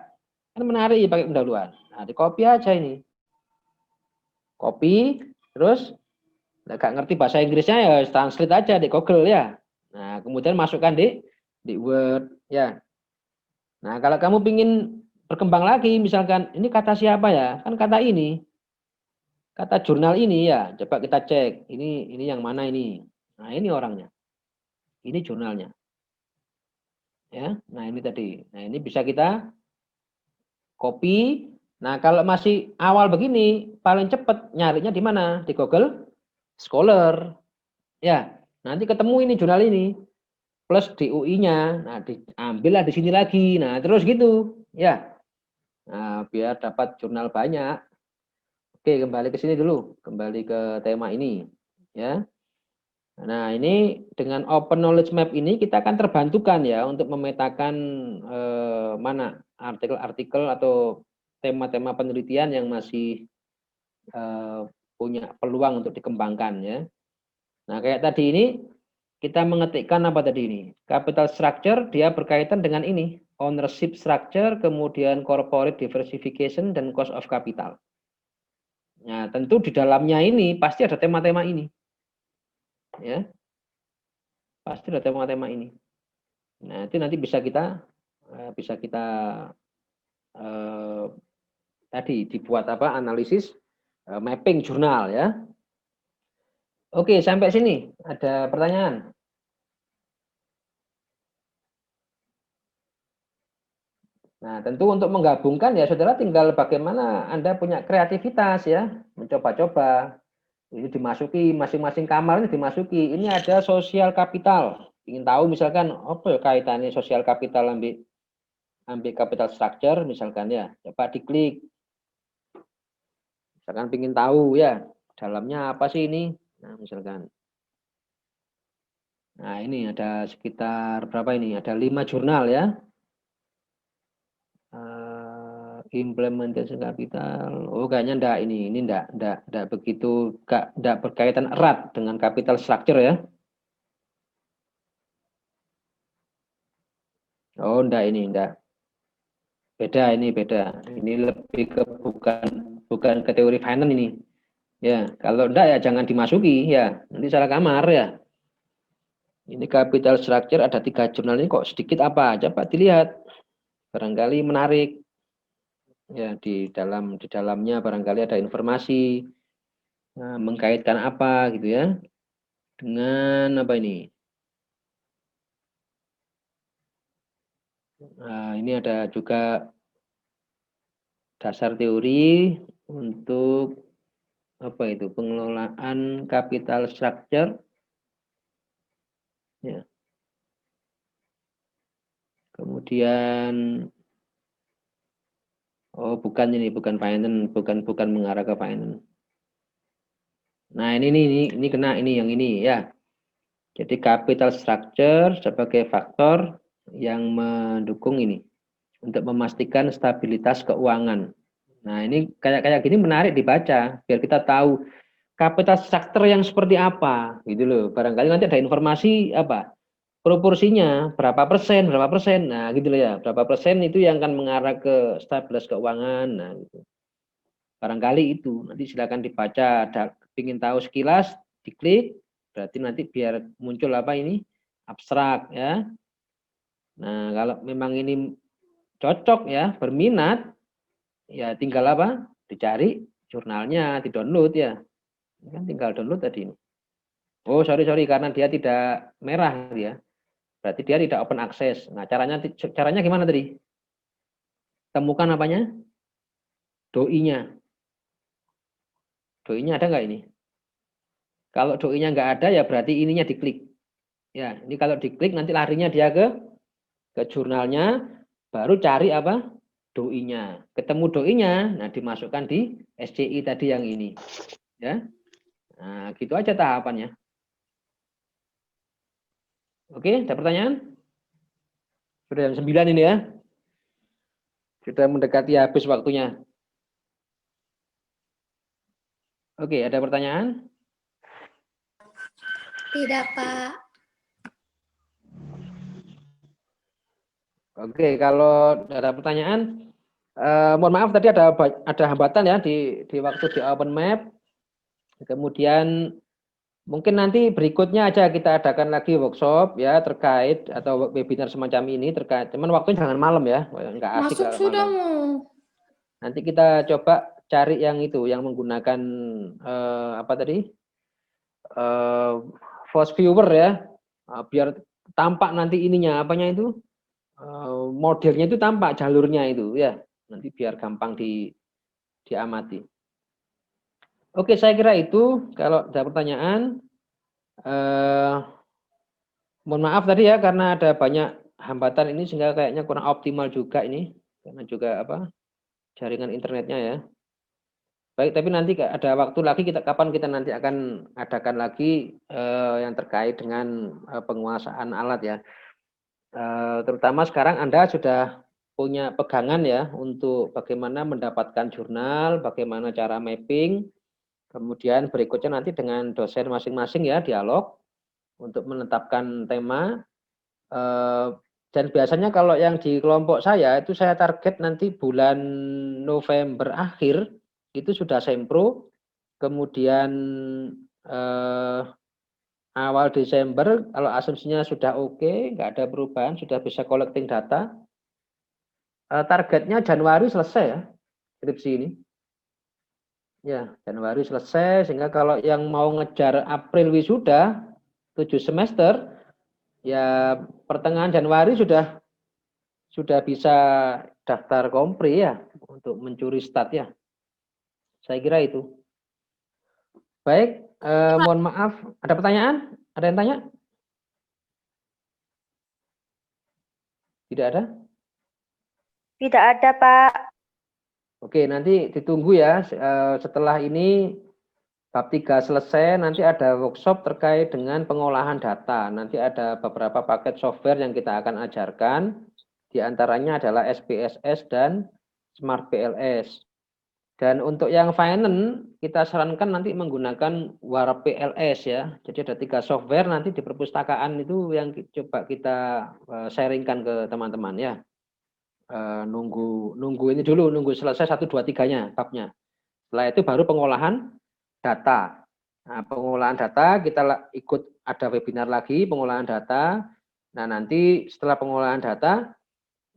Kan menarik ya pakai pendahuluan. Nah, di copy aja ini. Copy, terus nggak ngerti bahasa Inggrisnya ya translate aja di Google ya. Nah, kemudian masukkan di Word ya. Nah, kalau kamu pingin berkembang lagi, misalkan ini kata siapa ya? Kan kata ini. Kata jurnal ini ya. Coba kita cek. Ini yang mana ini? Nah, ini orangnya. Ini jurnalnya. Ya. Nah, ini tadi. Nah, ini bisa kita copy. Nah, kalau masih awal begini, paling cepat nyarinya di mana? Di Google Scholar. Ya, nanti ketemu ini jurnal ini. Plus DOI-nya. Nah, diambillah di sini lagi. Nah, terus gitu. Ya. Nah, biar dapat jurnal banyak. Oke, kembali ke sini dulu. Kembali ke tema ini. Ya. Nah, ini dengan Open Knowledge Map ini kita akan terbantukan ya untuk memetakan mana artikel-artikel atau tema-tema penelitian yang masih punya peluang untuk dikembangkan ya. Nah, kayak tadi ini kita mengetikkan apa tadi ini? Capital structure dia berkaitan dengan ini, ownership structure, kemudian corporate diversification dan cost of capital. Nah, tentu di dalamnya ini pasti ada tema-tema ini. Ya. Pasti ada tema-tema ini. Nah, itu nanti bisa kita tadi dibuat apa? Analisis mapping jurnal ya. Oke, sampai sini ada pertanyaan? Nah, tentu untuk menggabungkan ya saudara tinggal bagaimana Anda punya kreativitas ya, mencoba-coba. Ini dimasuki, masing-masing kamar ini dimasuki. Ini ada sosial kapital. Ingin tahu misalkan apa ya kaitannya sosial kapital ambil capital structure misalkan ya. Coba diklik. Misalkan ingin tahu ya, dalamnya apa sih ini? Nah, misalkan. Nah, ini ada sekitar berapa ini? Ada 5 jurnal ya. Implementasi kapital. Oh, kayaknya enggak ini. Ini enggak begitu, enggak berkaitan erat dengan capital structure ya. Oh, enggak ini, enggak. Beda ini, beda. Ini lebih ke bukan ke teori finance ini. Ya, kalau enggak ya jangan dimasuki ya. Nanti salah kamar ya. Ini capital structure ada 3 jurnal ini kok sedikit apa? Coba dilihat. Barangkali menarik. Ya, di dalamnya barangkali ada informasi. Nah, mengkaitkan apa gitu ya. Dengan apa ini? Nah, ini ada juga dasar teori untuk apa itu? Pengelolaan capital structure. Ya. Kemudian oh, bukan ini, bukan finance, bukan mengarah ke finance. Nah, ini kena ini yang ini ya. Jadi capital structure sebagai faktor yang mendukung ini untuk memastikan stabilitas keuangan. Nah, ini kayak gini menarik dibaca biar kita tahu capital structure yang seperti apa gitu loh. Barangkali nanti ada informasi apa? Proporsinya berapa persen. Nah, gitu loh ya. Berapa persen itu yang akan mengarah ke stabilitas keuangan. Nah, gitu. Barangkali itu nanti silakan dibaca. Ada ingin tahu sekilas, diklik. Berarti nanti biar muncul apa ini? Abstrak ya. Nah, kalau memang ini cocok ya, berminat, ya tinggal apa? Dicari jurnalnya, di-download ya. Kan tinggal download tadi ini. Oh, sorry karena dia tidak merah ya. Berarti dia tidak open access. Nah, caranya gimana tadi? Temukan apanya? Doi-nya. Doi-nya ada nggak ini? Kalau doi-nya nggak ada ya berarti ininya diklik. Ya, ini kalau diklik nanti larinya dia ke jurnalnya, baru cari apa? Doi-nya. Ketemu doi-nya, nah dimasukkan di SCI tadi yang ini. Ya. Nah, gitu aja tahapannya. Oke, ada pertanyaan? Sudah jam 9 ini ya. Sudah mendekati habis waktunya. Oke, ada pertanyaan? Tidak, Pak. Oke, kalau ada pertanyaan, mohon maaf tadi ada hambatan ya di waktu di open map. Kemudian mungkin nanti berikutnya aja kita adakan lagi workshop ya terkait atau webinar semacam ini terkait. Cuman waktunya jangan malam ya, nggak asik Masuk kalau sudah malam. mau. Nanti kita coba cari yang itu, yang menggunakan apa tadi? Force viewer ya, biar tampak nanti ininya apanya itu modelnya itu tampak jalurnya itu ya, nanti biar gampang diamati. Oke, saya kira itu. Kalau ada pertanyaan, mohon maaf tadi ya karena ada banyak hambatan ini sehingga kayaknya kurang optimal juga ini karena juga apa jaringan internetnya ya. Baik, tapi nanti ada waktu lagi kapan kita nanti akan adakan lagi yang terkait dengan penguasaan alat ya. Terutama sekarang Anda sudah punya pegangan ya untuk bagaimana mendapatkan jurnal, bagaimana cara mapping, kemudian berikutnya nanti dengan dosen masing-masing ya dialog untuk menetapkan tema. Dan biasanya kalau yang di kelompok saya itu saya target nanti bulan November akhir itu sudah sempro, kemudian awal Desember kalau asumsinya sudah oke, nggak ada perubahan, sudah bisa collecting data. Targetnya Januari selesai ya skripsi ini. Ya, Januari selesai sehingga kalau yang mau ngejar April wisuda 7 semester ya pertengahan Januari sudah bisa daftar kompre ya untuk mencuri stat ya. Saya kira itu. Baik, mohon maaf, ada pertanyaan? Ada yang tanya? Tidak ada? Tidak ada, Pak. Oke, nanti ditunggu ya. Setelah ini bab 3 selesai, nanti ada workshop terkait dengan pengolahan data. Nanti ada beberapa paket software yang kita akan ajarkan. Di antaranya adalah SPSS dan Smart PLS. Dan untuk yang finance, kita sarankan nanti menggunakan Warp PLS ya. Jadi ada 3 software nanti di perpustakaan itu yang coba kita sharingkan ke teman-teman ya. Nunggu ini dulu, nunggu selesai 1, 2, 3-nya babnya. Setelah itu baru pengolahan data. Nah, pengolahan data kita ikut ada webinar lagi pengolahan data. Nah, nanti setelah pengolahan data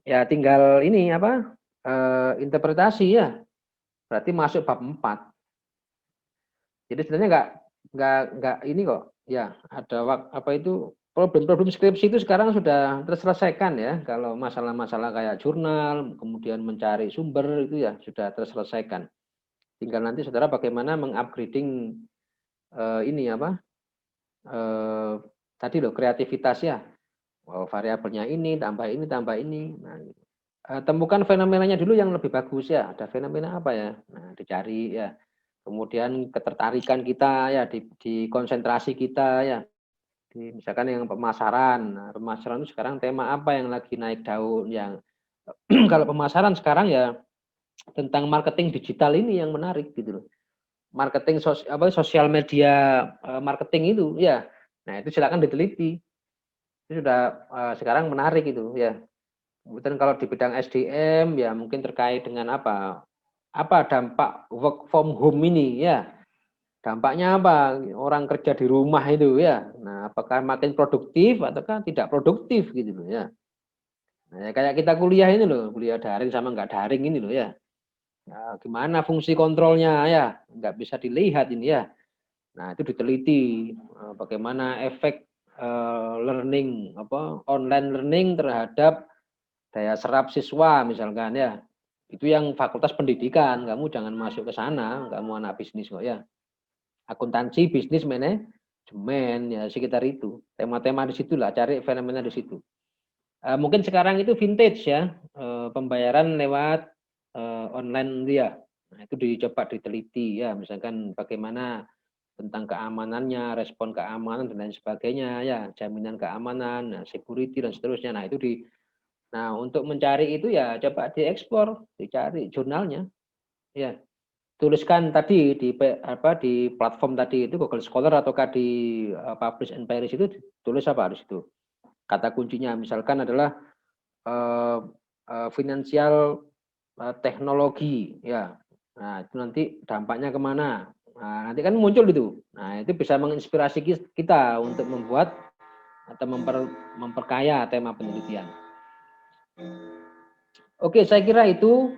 ya tinggal ini apa? Interpretasi ya. Berarti masuk bab 4. Jadi sebenarnya enggak ini kok. Ya, ada apa itu problem-problem skripsi itu sekarang sudah terselesaikan ya. Kalau masalah-masalah kayak jurnal, kemudian mencari sumber itu ya sudah terselesaikan. Tinggal nanti saudara bagaimana mengupgrading ini apa? Tadi loh kreativitas ya. Variabelnya ini, tambah ini, tambah ini. Nah, temukan fenomenanya dulu yang lebih bagus ya. Ada fenomena apa ya? Nah, dicari ya. Kemudian ketertarikan kita ya di konsentrasi kita ya. Misalkan yang pemasaran. Nah, pemasaran itu sekarang tema apa yang lagi naik daun yang kalau pemasaran sekarang ya tentang marketing digital ini yang menarik gitu loh. Marketing sosial media marketing itu ya. Nah, itu silakan diteliti. Itu sudah sekarang menarik itu ya. Kemudian kalau di bidang SDM ya mungkin terkait dengan apa? Apa dampak work from home ini ya? Dampaknya apa? Orang kerja di rumah itu ya. Nah, apakah makin produktif ataukah tidak produktif gitu loh ya. Nah, kayak kita kuliah ini loh, kuliah daring sama enggak daring ini loh ya. Nah, gimana fungsi kontrolnya ya? Enggak bisa dilihat ini ya. Nah, itu diteliti bagaimana efek learning online learning terhadap daya serap siswa misalkan ya. Itu yang fakultas pendidikan, kamu jangan masuk ke sana, kamu anak bisnis kok ya. Akuntansi, bisnis, manajemen, ya sekitar itu. Tema-tema di situlah, cari fenomena di situ. Mungkin sekarang itu vintage ya, pembayaran lewat online dia. Nah, itu dicoba diteliti ya, misalkan bagaimana tentang keamanannya, respon keamanan dan lain sebagainya ya, jaminan keamanan, nah, security dan seterusnya. Nah, nah untuk mencari itu ya coba dieksplor, dicari jurnalnya. Ya. Tuliskan tadi di platform tadi itu Google Scholar ataukah di Publish and Paris itu tulis apa di situ. Kata kuncinya misalkan adalah finansial teknologi ya. Nah, itu nanti dampaknya kemana? Nah, nanti kan muncul itu. Nah, itu bisa menginspirasi kita untuk membuat atau memperkaya tema penelitian. Oke, saya kira itu.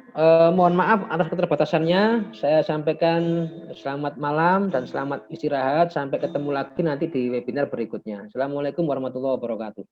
Mohon maaf atas keterbatasannya. Saya sampaikan selamat malam dan selamat istirahat. Sampai ketemu lagi nanti di webinar berikutnya. Assalamualaikum warahmatullahi wabarakatuh.